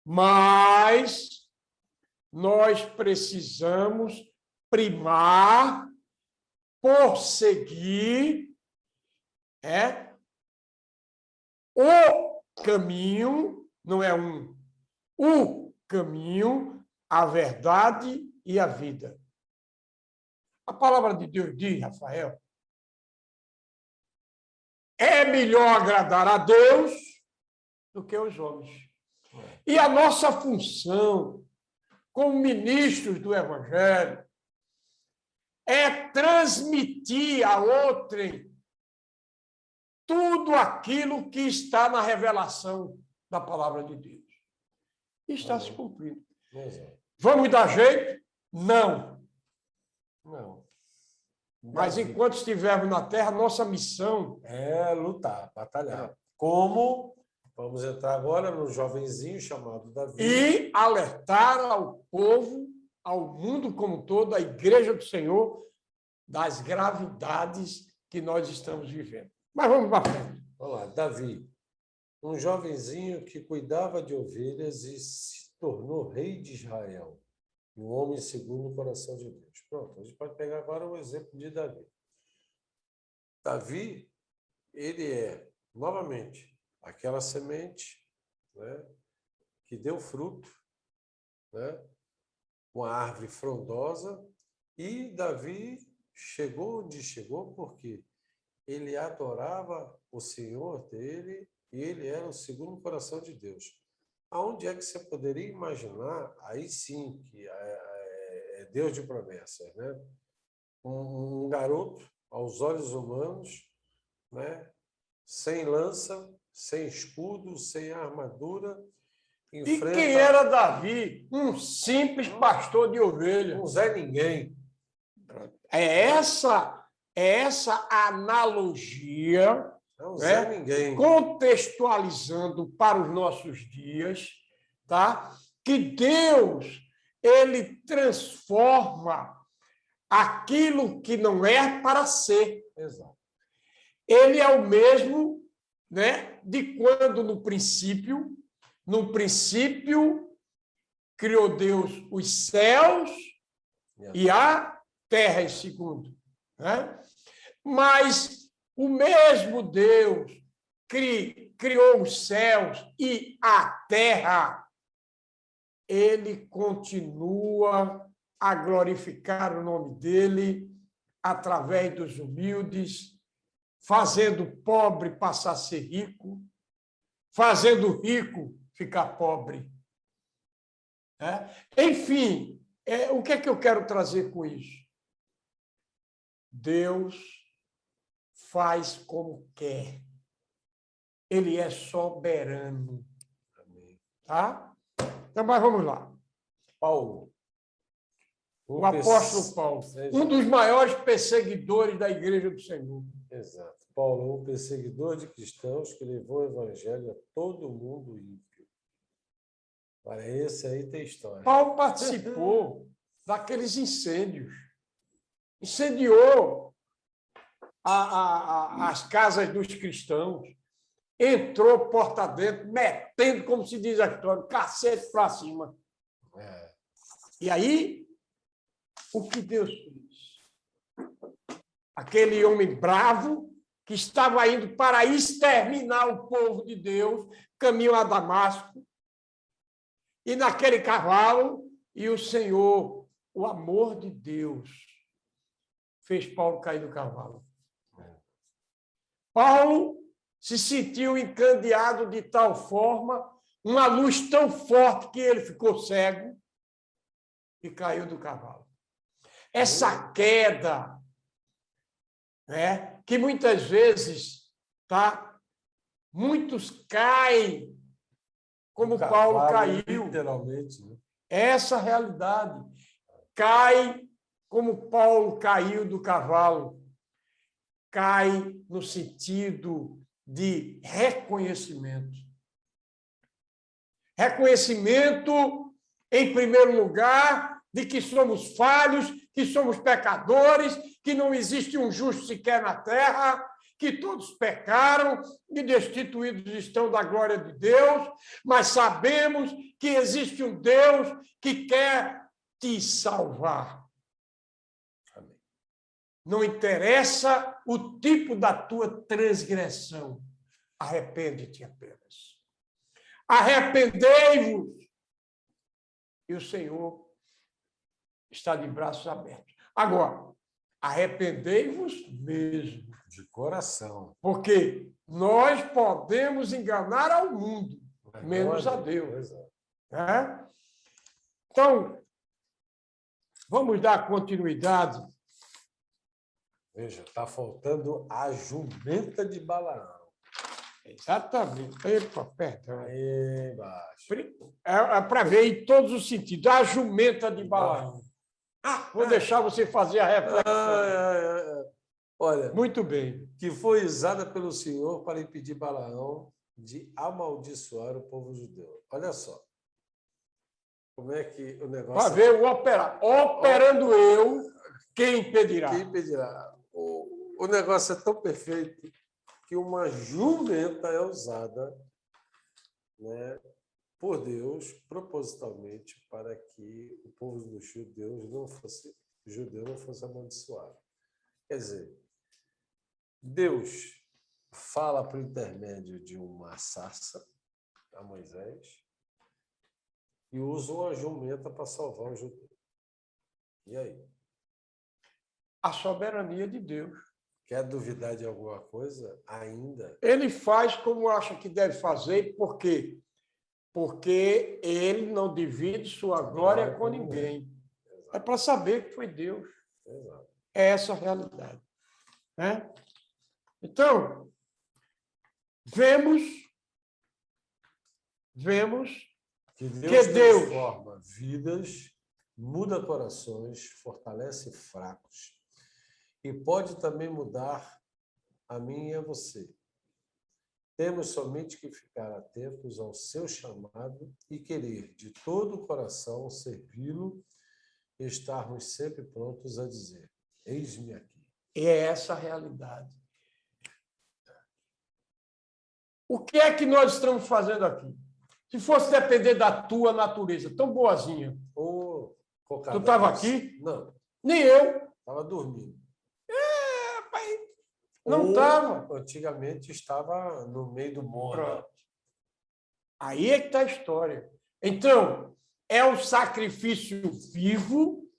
Mas nós precisamos primar por seguir o caminho, não é o caminho, a verdade e a vida. A palavra de Deus diz, Rafael, é melhor agradar a Deus do que os homens. E a nossa função como ministros do Evangelho é transmitir a outrem tudo aquilo que está na revelação da palavra de Deus. E está se cumprindo. Exato. Vamos dar jeito? Não. Não. Mas enquanto estivermos na Terra, nossa missão é lutar, batalhar. Como? Vamos entrar agora no jovenzinho chamado Davi. E alertar ao povo, ao mundo como um todo, à Igreja do Senhor, das gravidades que nós estamos vivendo. Mas vamos para frente. Vamos lá, Davi. Um jovenzinho que cuidava de ovelhas e se tornou rei de Israel. Um homem segundo o coração de Deus. Pronto, a gente pode pegar agora o exemplo de Davi. Davi, ele é, novamente, aquela semente, né, que deu fruto, né, uma árvore frondosa, e Davi chegou onde chegou porque ele adorava o Senhor dele e ele era o segundo o coração de Deus. Aonde é que você poderia imaginar, aí sim, que é Deus de promessas, né? Um garoto, aos olhos humanos, né? Sem lança, sem escudo, sem armadura, enfrenta... E quem era Davi? Um simples pastor de ovelhas. Um Zé Ninguém. É essa analogia, não, Zé Ninguém, contextualizando para os nossos dias, tá? Que Deus ele transforma aquilo que não é para ser. Exato. Ele é o mesmo, né, de quando no princípio criou Deus os céus e a terra em segundo, né? Mas o mesmo Deus criou os céus e a terra, ele continua a glorificar o nome dele através dos humildes, fazendo o pobre passar a ser rico, fazendo o rico ficar pobre. Enfim, o que é que eu quero trazer com isso? Deus faz como quer. Ele é soberano. Tá? Então, mas vamos lá. Paulo. O apóstolo Paulo, um dos maiores perseguidores da Igreja do Senhor. Exato. Paulo, um perseguidor de cristãos que levou o evangelho a todo mundo ímpio. Para esse aí tem história. Paulo participou daqueles incêndios. Incendiou as casas dos cristãos, entrou porta dentro, metendo, como se diz a história, cacete para cima. E aí, o que Deus fez? Aquele homem bravo que estava indo para exterminar o povo de Deus, caminho a Damasco, e naquele cavalo, e o Senhor, o amor de Deus, fez Paulo cair do cavalo. Paulo se sentiu encandeado de tal forma, uma luz tão forte que ele ficou cego e caiu do cavalo. Essa queda, né, que muitas vezes, tá, muitos caem como Paulo caiu. Literalmente, né? Essa realidade. Cai como Paulo caiu do cavalo. Cai no sentido de reconhecimento. Reconhecimento, em primeiro lugar, de que somos falhos, que somos pecadores, que não existe um justo sequer na terra, que todos pecaram e destituídos estão da glória de Deus, mas sabemos que existe um Deus que quer te salvar. Não interessa o tipo da tua transgressão. Arrepende-te apenas. Arrependei-vos. E o Senhor está de braços abertos. Agora, arrependei-vos mesmo. De coração. Porque nós podemos enganar ao mundo, menos a Deus. É? Então, vamos dar continuidade. Veja, está faltando a jumenta de Balaão. Exatamente. Epa, perdão. Aí embaixo. É para ver em todos os sentidos. A jumenta de Balaão. Vou deixar você fazer a reflexão. Olha, Muito bem. que foi usada pelo Senhor para impedir Balaão de amaldiçoar o povo judeu. Olha só. Como é que o negócio... Para ver o operar. Operando eu, quem impedirá? Quem impedirá? O negócio é tão perfeito que uma jumenta é usada, né, por Deus propositalmente para que o povo dos judeus não fosse amaldiçoado. Quer dizer, Deus fala por intermédio de uma sarça a Moisés e usa uma jumenta para salvar o judeu. E aí? A soberania de Deus. Quer duvidar de alguma coisa? Ainda? Ele faz como acha que deve fazer, por quê? Porque ele não divide sua glória com ninguém. É para saber que foi Deus. Exato. É essa a realidade. Né? Então, vemos que Deus transforma vidas, muda corações, fortalece fracos e pode também mudar a mim e a você. Temos somente que ficar atentos ao seu chamado e querer de todo o coração servi-lo e estarmos sempre prontos a dizer: eis-me aqui. E é essa a realidade. O que é que nós estamos fazendo aqui? Se fosse depender da tua natureza, tão boazinha. Tu estava aqui? Não. Nem eu. Estava dormindo. Pai. Não estava. Antigamente estava no meio do mundo. Aí é que está a história. Então, é um sacrifício vivo,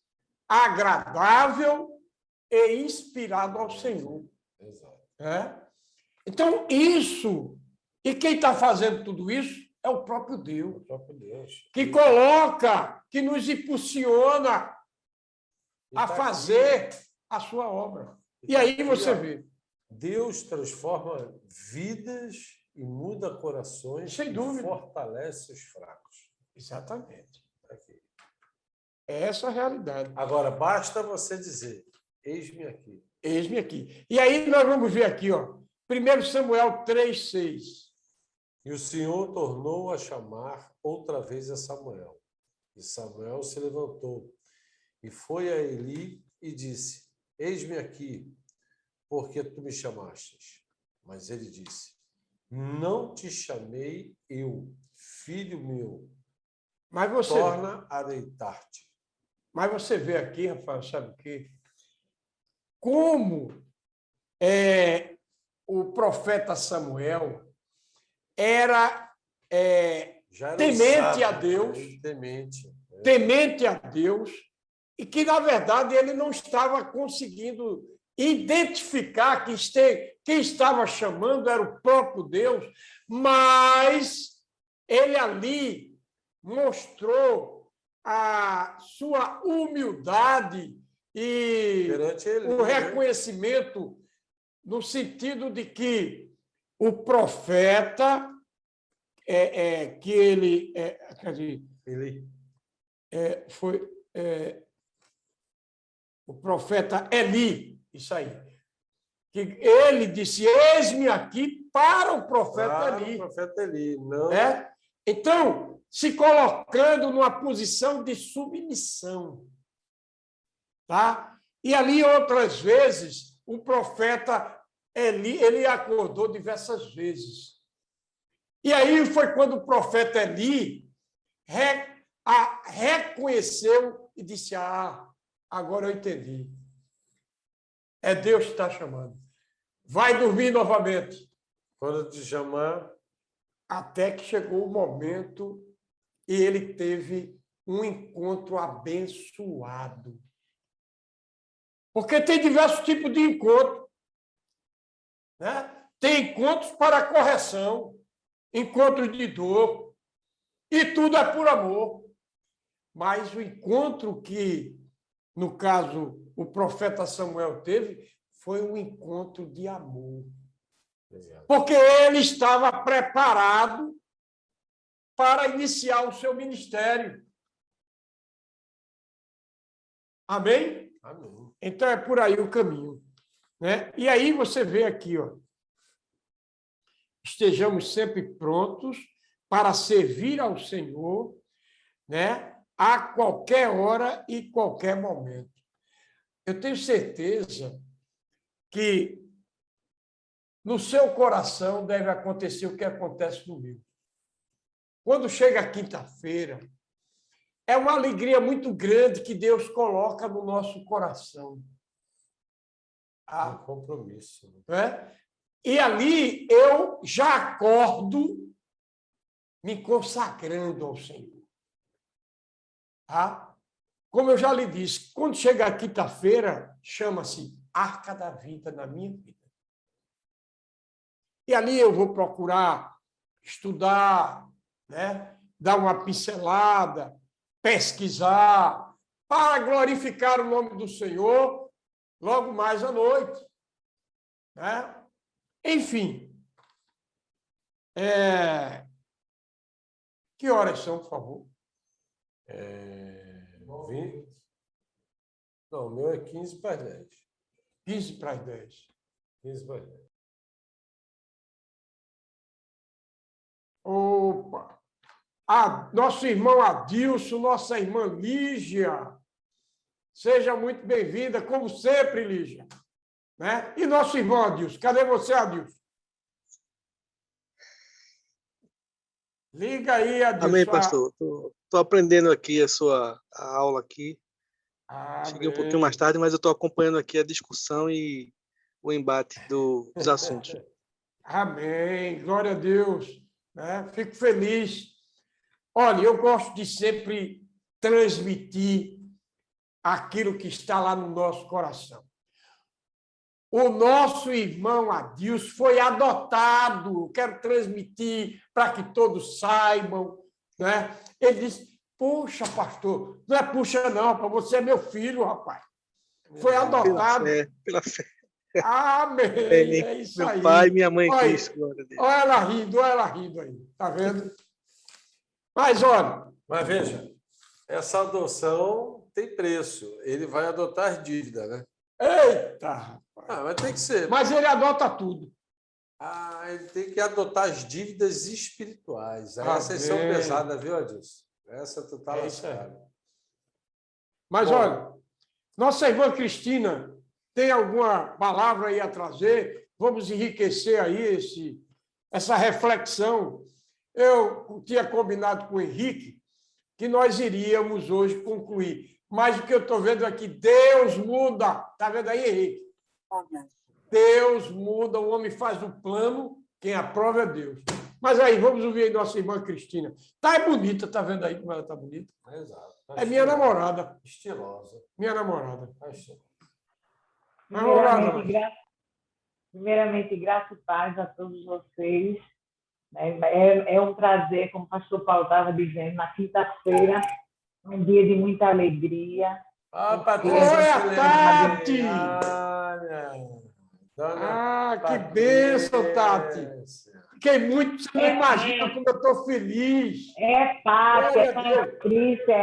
agradável e inspirado ao Senhor. Exato. É? Então, isso... E quem está fazendo tudo isso é o próprio Deus. O próprio Deus. Que coloca, que nos impulsiona a fazer a sua obra. E aí você vê. Deus transforma vidas e muda corações. Sem dúvida. E fortalece os fracos. Exatamente. Aqui. É essa a realidade. Agora, basta você dizer: eis-me aqui. Eis-me aqui. E aí nós vamos ver aqui, ó, 1 Samuel 3:6. E o Senhor tornou a chamar outra vez a Samuel. E Samuel se levantou e foi a Eli e disse: eis-me aqui, porque tu me chamastes. Mas ele disse: não te chamei eu, filho meu. Mas você torna a deitar-te. Mas você vê aqui, Rafael, sabe o quê? Como o profeta Samuel era temente a Deus, temente a Deus, e que, na verdade, ele não estava conseguindo identificar que quem estava chamando era o próprio Deus, mas ele ali mostrou a sua humildade e o reconhecimento, no sentido de que o profeta que ele quer dizer, foi o profeta Eli, isso aí, que ele disse: eis-me aqui para o profeta Eli. O profeta Eli, não. Então, se colocando numa posição de submissão, tá? E ali outras vezes o profeta Eli, ele acordou diversas vezes. E aí foi quando o profeta Eli reconheceu e disse: agora eu entendi. É Deus que está chamando. Vai dormir novamente. Quando te chamar... Até que chegou o momento e ele teve um encontro abençoado. Porque tem diversos tipos de encontro. Né? Tem encontros para correção, encontros de dor, e tudo é por amor. Mas o encontro que, no caso, o profeta Samuel teve, foi um encontro de amor. Obrigado. porque ele estava preparado para iniciar o seu ministério. Amém? Amém. Então é por aí o caminho, né? E aí você vê aqui, ó, estejamos sempre prontos para servir ao Senhor, né? A qualquer hora e qualquer momento. Eu tenho certeza que no seu coração deve acontecer o que acontece no meu. Quando chega a quinta-feira, é uma alegria muito grande que Deus coloca no nosso coração. Um compromisso. Né? E ali eu já acordo me consagrando ao Senhor. Tá? Como eu já lhe disse, quando chega a quinta-feira, chama-se Arca da Vida na minha vida. E ali eu vou procurar estudar, né? Dar uma pincelada, pesquisar, para glorificar o nome do Senhor logo mais à noite. Né? Enfim, que horas são, por favor? 20? Não, o meu é 15 para as 10. 15 para as 10. 15 para as 10. Opa! Nosso irmão Adilson, nossa irmã Lígia. Seja muito bem-vinda, como sempre, Lígia. Né? E nosso irmão Adilson. Cadê você, Adilson? Liga aí, Adilson. Amém, pastor. Estou aprendendo aqui a aula aqui. Cheguei um pouquinho mais tarde, mas eu estou acompanhando aqui a discussão e o embate dos assuntos. Amém. Glória a Deus. Né? Fico feliz. Olha, eu gosto de sempre transmitir aquilo que está lá no nosso coração. O nosso irmão Adilson foi adotado. Quero transmitir para que todos saibam. Né? Ele disse, puxa, pastor, não é puxa não, para você é meu filho, rapaz. Foi adotado. Pela fé. Amém. É isso meu aí. Meu pai e minha mãe em olha, Cristo. Glória a Deus. Olha ela rindo aí. Tá vendo? Mas, olha... Mas, veja, essa adoção tem preço. Ele vai adotar dívida, né? Eita, rapaz. Mas tem que ser. Mas ele adota tudo. Ele tem que adotar as dívidas espirituais. Essas são pesadas, viu, Adilson? Essa tu tá lascado. Mas, olha, nossa irmã Cristina tem alguma palavra aí a trazer? Vamos enriquecer aí essa reflexão. Eu tinha combinado com o Henrique que nós iríamos hoje concluir. Mas o que eu estou vendo é que Deus muda. Está vendo aí, Henrique? Deus muda, o homem faz o plano, quem aprova é Deus. Mas aí, vamos ouvir aí nossa irmã Cristina. Tá bonita, tá vendo aí como ela tá bonita? Exato. É minha namorada. Estilosa. Minha namorada. Primeiramente, graça e paz a todos vocês. É um prazer, como o pastor Paulo estava dizendo, na quinta-feira, um dia de muita alegria. Patrícia, oi, Tati! Que bênção, Tati! Fiquei muito, você não imagina como eu estou feliz. Patrícia,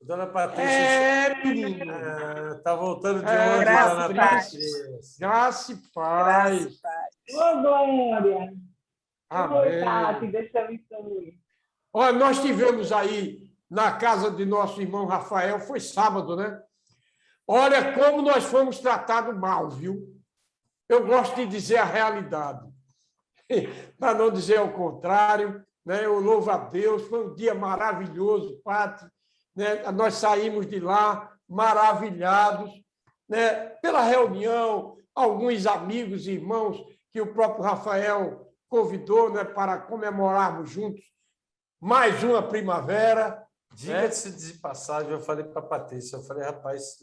Dona Patrícia. Menina. Está voltando de onde, Dona Patrícia? Graça e paz. Ô, Glória! Amém. Tati, Deus te abençoe. Olha, nós tivemos aí na casa de nosso irmão Rafael, foi sábado, né? Olha como nós fomos tratados mal, viu? Eu gosto de dizer a realidade, para não dizer ao contrário, né? Eu louvo a Deus, foi um dia maravilhoso, Pátio, né? Nós saímos de lá maravilhados, né? Pela reunião, alguns amigos e irmãos que o próprio Rafael convidou, né, para comemorarmos juntos mais uma primavera. Diga-se de passagem, eu falei para a Patrícia, eu falei, rapaz,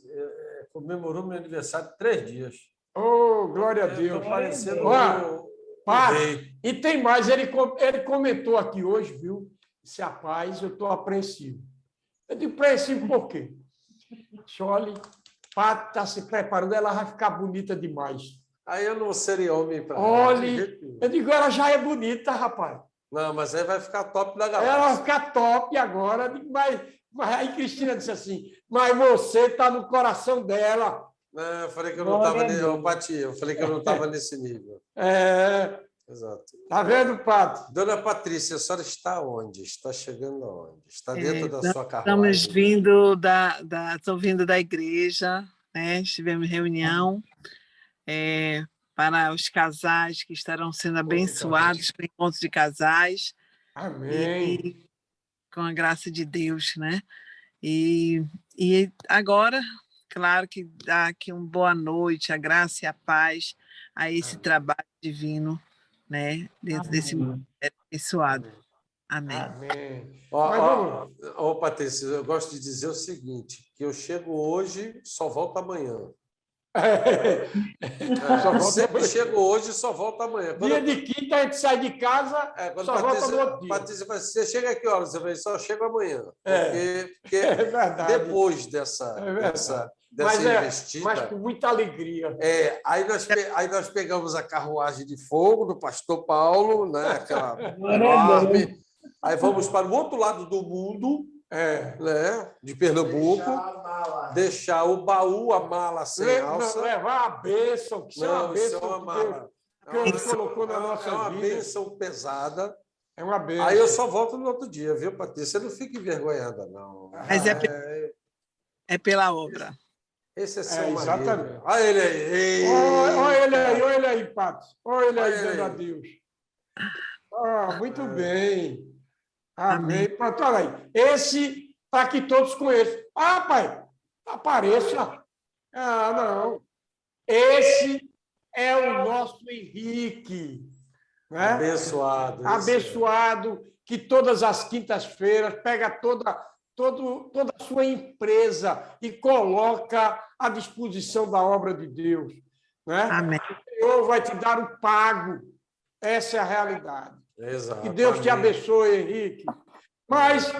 comemorou meu aniversário 3 dias. Oh, glória a Deus. Estou parecendo rei. E tem mais, ele comentou aqui hoje, viu? Disse, rapaz, eu estou apreensivo. Eu digo, apreensivo por quê? Olha, Pátio está se preparando, ela vai ficar bonita demais. Aí eu não seria homem para ela. Olha, eu digo, ela já é bonita, rapaz. Não, mas aí vai ficar top da Ela vai galáxia. ficar top agora. Eu digo, mas aí Cristina disse assim, mas você está no coração dela. Não, eu falei que eu não estava Pati, eu falei que eu não estava nesse nível. Exato. Tá vendo, Pato? Dona Patrícia, a senhora está onde? Está chegando aonde? Está dentro da sua Estamos carruagem? estou vindo da igreja, né? Tivemos reunião para os casais que estarão sendo abençoados com o encontro de casais. Amém. E com a graça de Deus, né? E agora, claro que dá aqui uma boa noite, a graça e a paz a esse trabalho divino, né? Dentro desse mundo abençoado. Amém. Amém. Ó, Patrícia, eu gosto de dizer o seguinte, que eu chego hoje, só volto amanhã. Sempre chego hoje e só volto amanhã. Dia de quinta a gente sai de casa, só volta no outro dia. Patrícia, você chega a que horas? Eu falei, só chego amanhã. Porque É verdade. Depois dessa investida... Mas com muita alegria. Aí nós pegamos a carruagem de fogo do pastor Paulo, né? Aquela enorme. Aí vamos para o outro lado do mundo, né? De Pernambuco. Deixar o baú, a mala sem alça. Levar a bênção, que é uma bênção. Isso é uma mala. Que Deus colocou na nossa vida. É uma bênção pesada. É uma bênção. Aí eu só volto no outro dia, viu, Patrícia? Você não fica envergonhada, não. Mas é pela obra. Esse é seu marido. Exatamente. Olha ele aí. Olha ele aí, Pato. Olha ele aí, dando a Deus. Muito bem. Amém. Pronto, olha aí. Esse, para que todos conheçam. Pai, apareça. Não. Esse é o nosso Henrique. Né? Abençoado. Abençoado, que todas as quintas-feiras pega toda a sua empresa e coloca à disposição da obra de Deus. Né? Amém. O Senhor vai te dar o pago. Essa é a realidade. Exato. Que Deus te abençoe, Henrique. Mas,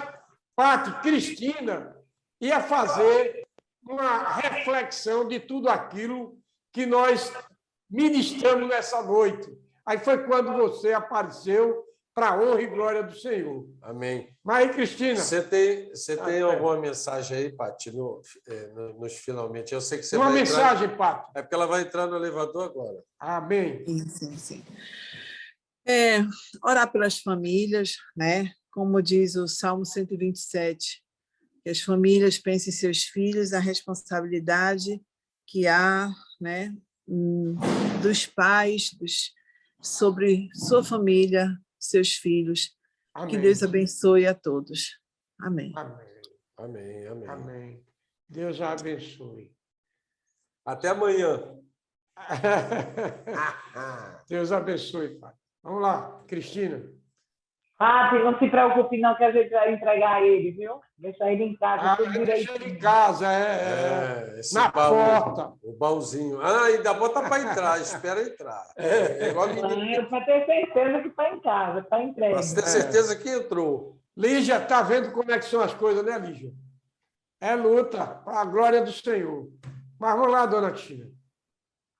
Pati, Cristina ia fazer uma reflexão de tudo aquilo que nós ministramos nessa noite. Aí foi quando você apareceu para a honra e glória do Senhor. Amém. Mas, Cristina... Você tem alguma mensagem aí, Pati, nos finalmente? Eu sei que você uma vai mensagem, entrar... Pati. É porque ela vai entrar no elevador agora. Amém. Sim. Orar pelas famílias, né? Como diz o Salmo 127, que as famílias pensem em seus filhos, a responsabilidade que há, né, dos pais, sobre sua família, seus filhos. Amém. Que Deus abençoe a todos. Amém. Amém. Deus a abençoe. Até amanhã. Deus abençoe, Pai. Vamos lá, Cristina. Não se preocupe não que a gente vai entregar ele, viu? Deixa ele em casa. Deixa ele em casa, na porta. O baúzinho. Ainda bota para entrar, espera entrar. Para ter certeza que está em casa, está entregue. Para ter certeza que entrou. Lígia, está vendo como é que são as coisas, né, Lígia? É luta, para a glória do Senhor. Mas vamos lá, dona Cristina.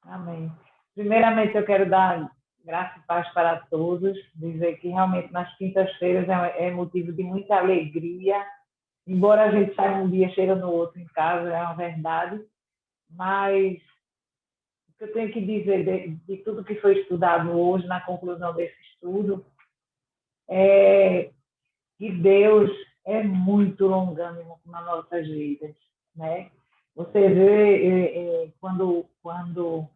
Amém. Primeiramente, eu quero dar graça e paz para todos, dizer que realmente nas quintas-feiras é motivo de muita alegria, embora a gente saia um dia, chega no outro em casa, é uma verdade, mas o que eu tenho que dizer de tudo que foi estudado hoje, na conclusão desse estudo, é que Deus é muito longânimo nas nossas vidas, né? Você vê quando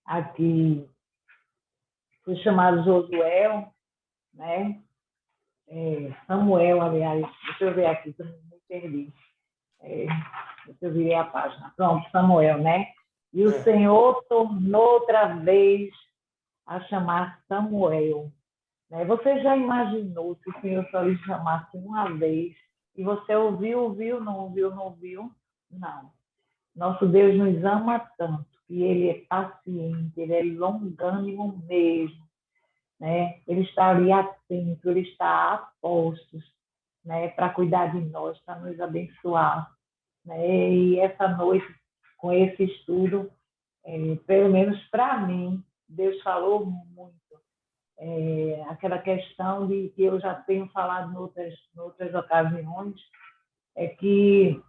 aqui foi chamado Josué, né? Samuel, aliás, deixa eu ver aqui, que eu me perdi. Deixa eu ver a página. Pronto, Samuel, né? E o Senhor tornou outra vez a chamar Samuel. Né? Você já imaginou se o Senhor só lhe chamasse uma vez e você ouviu, não ouviu? Não. Nosso Deus nos ama tanto que Ele é paciente, Ele é longânimo mesmo. Né? Ele está ali atento, Ele está a postos, né? Para cuidar de nós, para nos abençoar. Né? E essa noite, com esse estudo, pelo menos para mim, Deus falou muito. Aquela questão de que eu já tenho falado em outras ocasiões, é que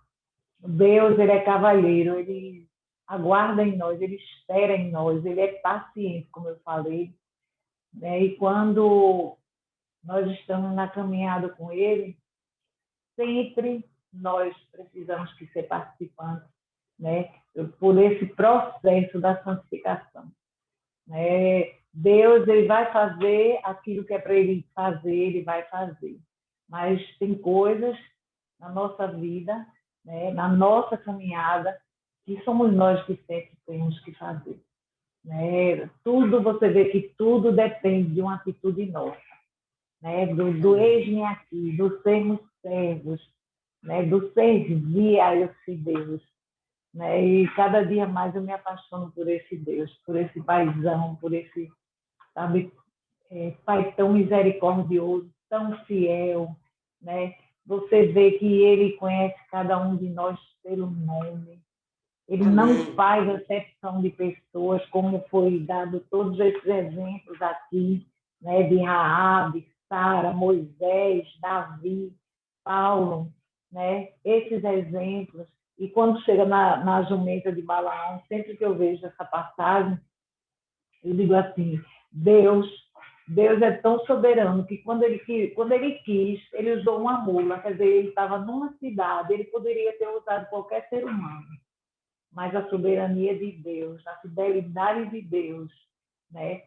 Deus, ele é cavalheiro, ele aguarda em nós, ele espera em nós, ele é paciente, como eu falei, né? E quando nós estamos na caminhada com ele, sempre nós precisamos que ser participantes, né? Por esse processo da santificação, né? Deus, ele vai fazer aquilo que é para ele fazer, ele vai fazer. Mas tem coisas na nossa vida, né, na nossa caminhada, que somos nós que sempre temos que fazer, né? Tudo, você vê que tudo depende de uma atitude nossa, né? Do eis-me aqui, do sermos servos, né? Do servir a esse Deus, né? E cada dia mais eu me apaixono por esse Deus, por esse paizão, por esse, sabe, Pai tão misericordioso, tão fiel, né? Você vê que ele conhece cada um de nós pelo nome. Ele não faz acepção de pessoas, como foi dado todos esses exemplos aqui, né? De Raabe, Sara, Moisés, Davi, Paulo, né? Esses exemplos. E quando chega na jumenta de Balaão, sempre que eu vejo essa passagem, eu digo assim, Deus é tão soberano que quando ele quis, ele usou uma mula. Quer dizer, ele estava numa cidade, ele poderia ter usado qualquer ser humano. Mas a soberania de Deus, a fidelidade de Deus, né,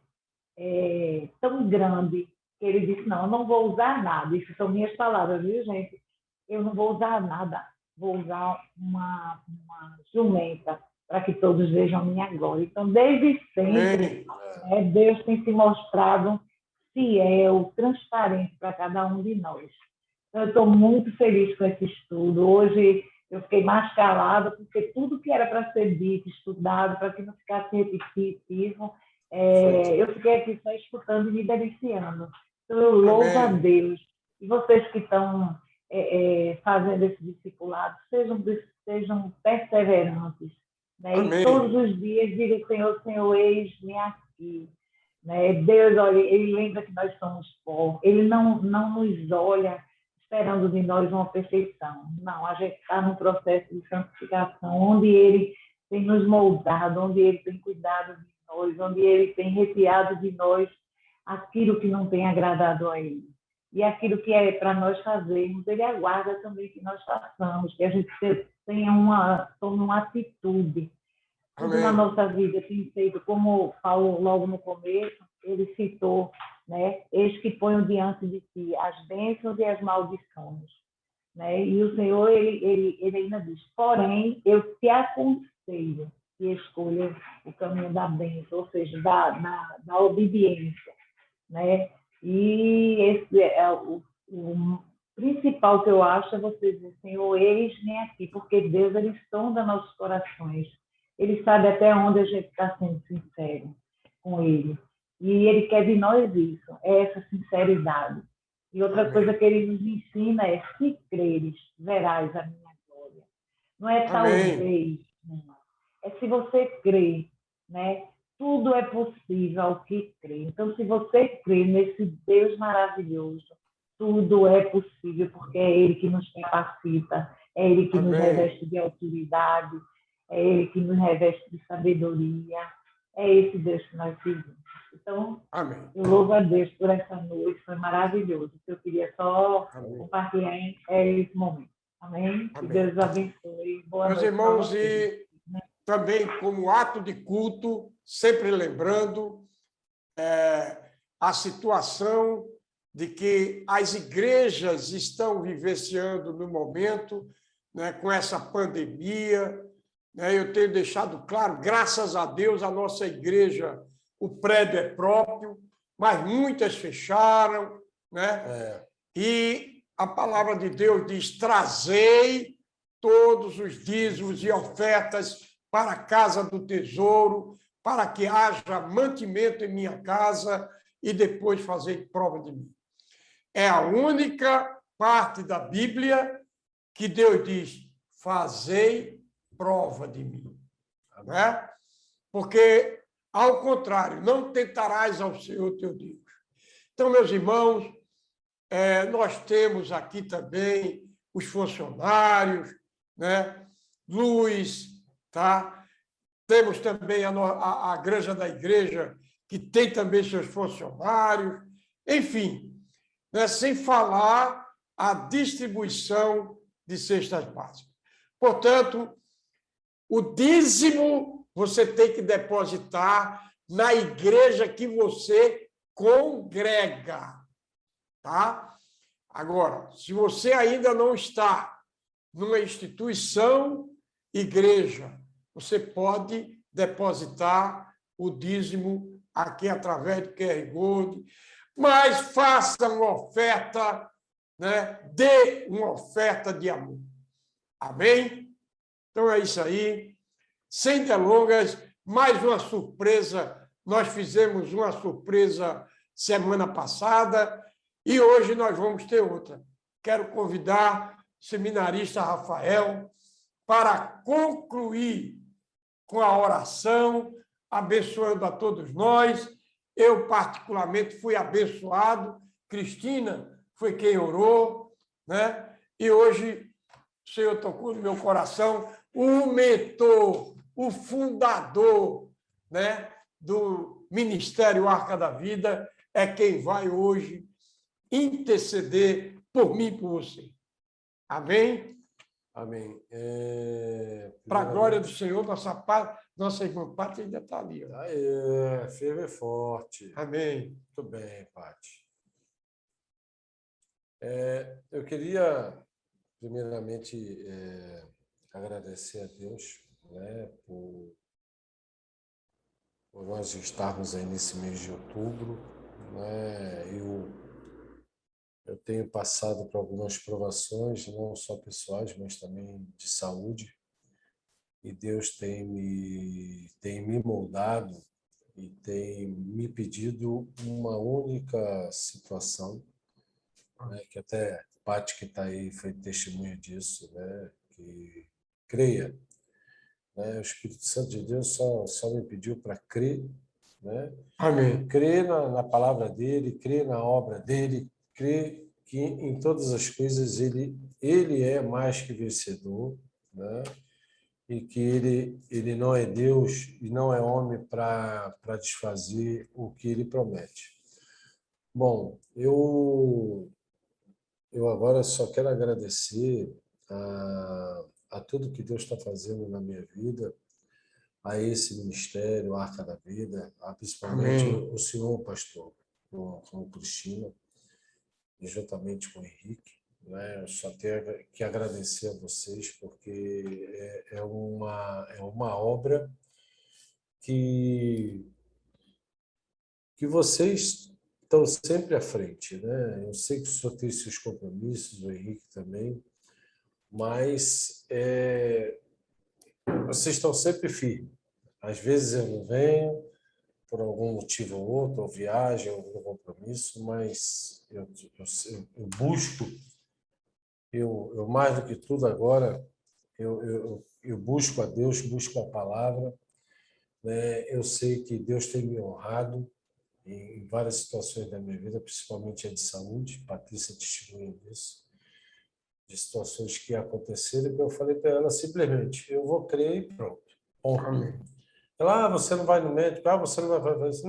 é tão grande que ele disse, não, eu não vou usar nada. Isso são minhas palavras, viu, gente? Eu não vou usar nada. Vou usar uma jumenta para que todos vejam a minha glória. Então, desde sempre, né, Deus tem se mostrado fiel, transparente para cada um de nós. Então, eu estou muito feliz com esse estudo. Hoje eu fiquei mais calada, porque tudo que era para ser dito, estudado, para que não ficasse repetitivo, eu fiquei aqui só escutando e me deliciando. Então, eu louvo a Deus. E vocês que estão fazendo esse discipulado, sejam perseverantes, né? E todos os dias digam, Senhor, eis-me aqui. Né? Deus, olha, ele lembra que nós somos pó. Ele não nos olha esperando de nós uma perfeição. Não, a gente está num processo de santificação, onde ele tem nos moldado, onde ele tem cuidado de nós, onde ele tem retirado de nós aquilo que não tem agradado a ele. E aquilo que é para nós fazermos, ele aguarda também que nós façamos, que a gente tenha uma atitude. Tudo na nossa vida tem feito, como Paulo logo no começo, ele citou, né? Eis que ponho diante de ti as bênçãos e as maldições. Né? E o Senhor, ele ainda diz, porém, eu te aconselho que escolha o caminho da bênção, ou seja, da obediência. Né? E esse é o principal que eu acho, é você dizer, Senhor, eis-me aqui, porque Deus, ele sonda nossos corações. Ele sabe até onde a gente está sendo sincero com ele. E ele quer de nós isso, é essa sinceridade. E outra coisa que ele nos ensina é, se creres, verás a minha glória. Não é talvez, não. É se você crê, né? Tudo é possível ao que crê. Então, se você crê nesse Deus maravilhoso, tudo é possível, porque é ele que nos capacita, é ele que nos reveste de autoridade, é ele que nos reveste de sabedoria. É esse Deus que nós seguimos. Então, eu louvo a Deus por essa noite, foi maravilhoso. Eu queria só compartilhar esse momento. Amém? Que Deus abençoe. Boa noite. Meus irmãos, e também como ato de culto, sempre lembrando a situação de que as igrejas estão vivenciando no momento, né, com essa pandemia. Eu tenho deixado claro, graças a Deus, a nossa igreja, o prédio é próprio, mas muitas fecharam, né? E a palavra de Deus diz, trazei todos os dízimos e ofertas para a casa do tesouro, para que haja mantimento em minha casa e depois fazei prova de mim. É a única parte da Bíblia que Deus diz, fazei prova de mim. Né? porque, ao contrário, não tentarás ao Senhor teu Deus. Então, meus irmãos, nós temos aqui também os funcionários, né? Luz, tá? Temos também a granja da igreja, que tem também seus funcionários, enfim, né? Sem falar a distribuição de cestas básicas. Portanto, o dízimo você tem que depositar na igreja que você congrega, tá? Agora, se você ainda não está numa instituição, igreja, você pode depositar o dízimo aqui através do QR Code, mas faça uma oferta, né? Dê uma oferta de amor. Amém? Então é isso aí. Sem delongas, mais uma surpresa. Nós fizemos uma surpresa semana passada e hoje nós vamos ter outra. Quero convidar o seminarista Rafael para concluir com a oração, abençoando a todos nós. Eu, particularmente, fui abençoado. Cristina foi quem orou, né? E hoje o Senhor tocou no meu coração o mentor, o fundador, né, do Ministério Arca da Vida, é quem vai hoje interceder por mim e por você. Amém? Amém. Para a glória do Senhor, nossa irmã Pátria ainda está ali. Ó. Firme e forte. Amém. Muito bem, Pati. Eu queria, primeiramente, agradecer a Deus, né, por nós estarmos aí nesse mês de outubro, né? Eu tenho passado por algumas provações, não só pessoais, mas também de saúde, e Deus tem me moldado e tem me pedido uma única situação, né, que até Paty, que está aí, foi testemunha disso, né, que creia. Né? O Espírito Santo de Deus só me pediu para crer, né? Amém. Crer na palavra dele, crer na obra dele, crer que em todas as coisas ele é mais que vencedor, né? E que ele não é Deus e não é homem para desfazer o que ele promete. Bom, eu agora só quero agradecer a tudo que Deus está fazendo na minha vida, a esse ministério, a Arca da Vida, principalmente o senhor pastor, com Cristina, e juntamente com o Henrique. Né? Eu só tenho que agradecer a vocês, porque é uma obra que vocês estão sempre à frente. Né? Eu sei que o senhor tem seus compromissos, o Henrique também, mas vocês estão sempre firmes. Às vezes eu não venho, por algum motivo ou outro, ou viagem, ou algum compromisso, mas eu busco, eu mais do que tudo agora, eu busco a Deus, busco a palavra. Né? Eu sei que Deus tem me honrado em várias situações da minha vida, principalmente a de saúde. Patrícia testemunha disso. De situações que aconteceram, e eu falei para ela simplesmente, eu vou crer e pronto. Amém. Ela, você não vai no médico, você não vai fazer isso.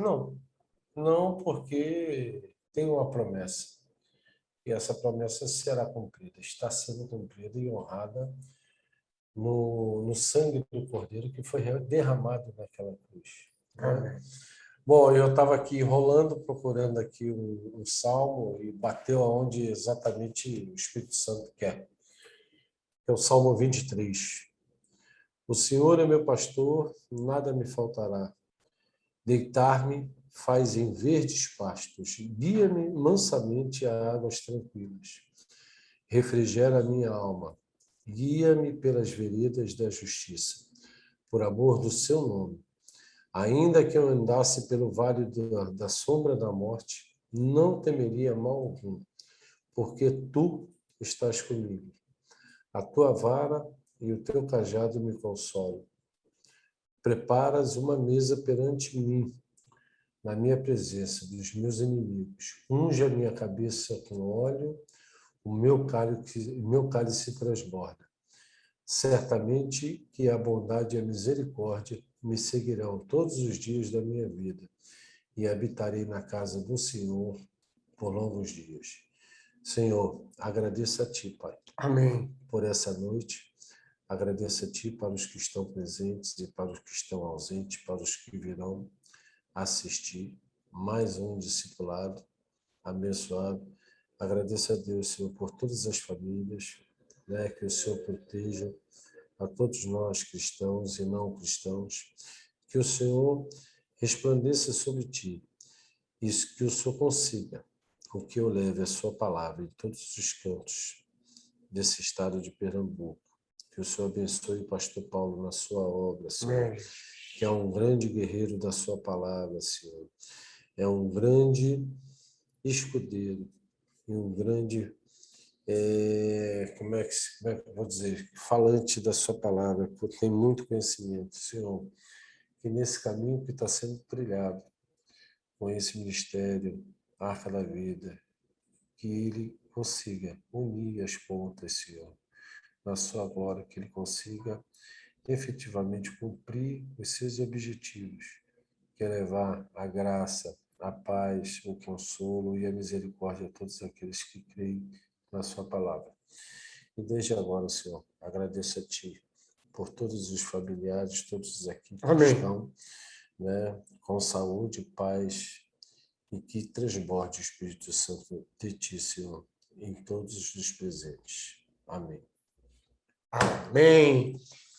Não, porque tem uma promessa. E essa promessa será cumprida, está sendo cumprida e honrada no sangue do Cordeiro que foi derramado naquela cruz. Né? Bom, eu estava aqui rolando, procurando aqui um salmo e bateu aonde exatamente o Espírito Santo quer. É o Salmo 23. O Senhor é meu pastor, nada me faltará. Deitar-me faz em verdes pastos, guia-me mansamente a águas tranquilas. Refrigera a minha alma, guia-me pelas veredas da justiça, por amor do seu nome. Ainda que eu andasse pelo vale da sombra da morte, não temeria mal algum, porque tu estás comigo. A tua vara e o teu cajado me consolam. Preparas uma mesa perante mim, na minha presença dos meus inimigos. Unge a minha cabeça com óleo, o meu cálice transborda. Certamente que a bondade e a misericórdia me seguirão todos os dias da minha vida, e habitarei na casa do Senhor por longos dias. Senhor, agradeço a Ti, Pai. Amém. Por essa noite. Agradeço a Ti para os que estão presentes e para os que estão ausentes, para os que virão assistir mais um discipulado abençoado. Agradeço a Deus, Senhor, por todas as famílias, né, que o Senhor proteja a todos nós cristãos e não cristãos, que o Senhor resplandeça sobre Ti, e que o Senhor consiga com que eu leve a Sua palavra em todos os cantos desse estado de Pernambuco. Que o Senhor abençoe o pastor Paulo na sua obra, Senhor, que é um grande guerreiro da sua palavra, Senhor. É um grande escudeiro e um grande, como é que eu vou dizer, falante da sua palavra, porque tem muito conhecimento, Senhor. Que nesse caminho que está sendo trilhado com esse ministério, Arca da Vida, que ele consiga unir as pontas, Senhor, na sua glória, que ele consiga efetivamente cumprir os seus objetivos, que é levar a graça, a paz, o consolo e a misericórdia a todos aqueles que creem na sua palavra. E desde agora, Senhor, agradeço a Ti por todos os familiares, todos aqui que estão, né, com saúde, paz, e que transborde o Espírito Santo de Ti, Senhor, em todos os presentes. Amém. Amém.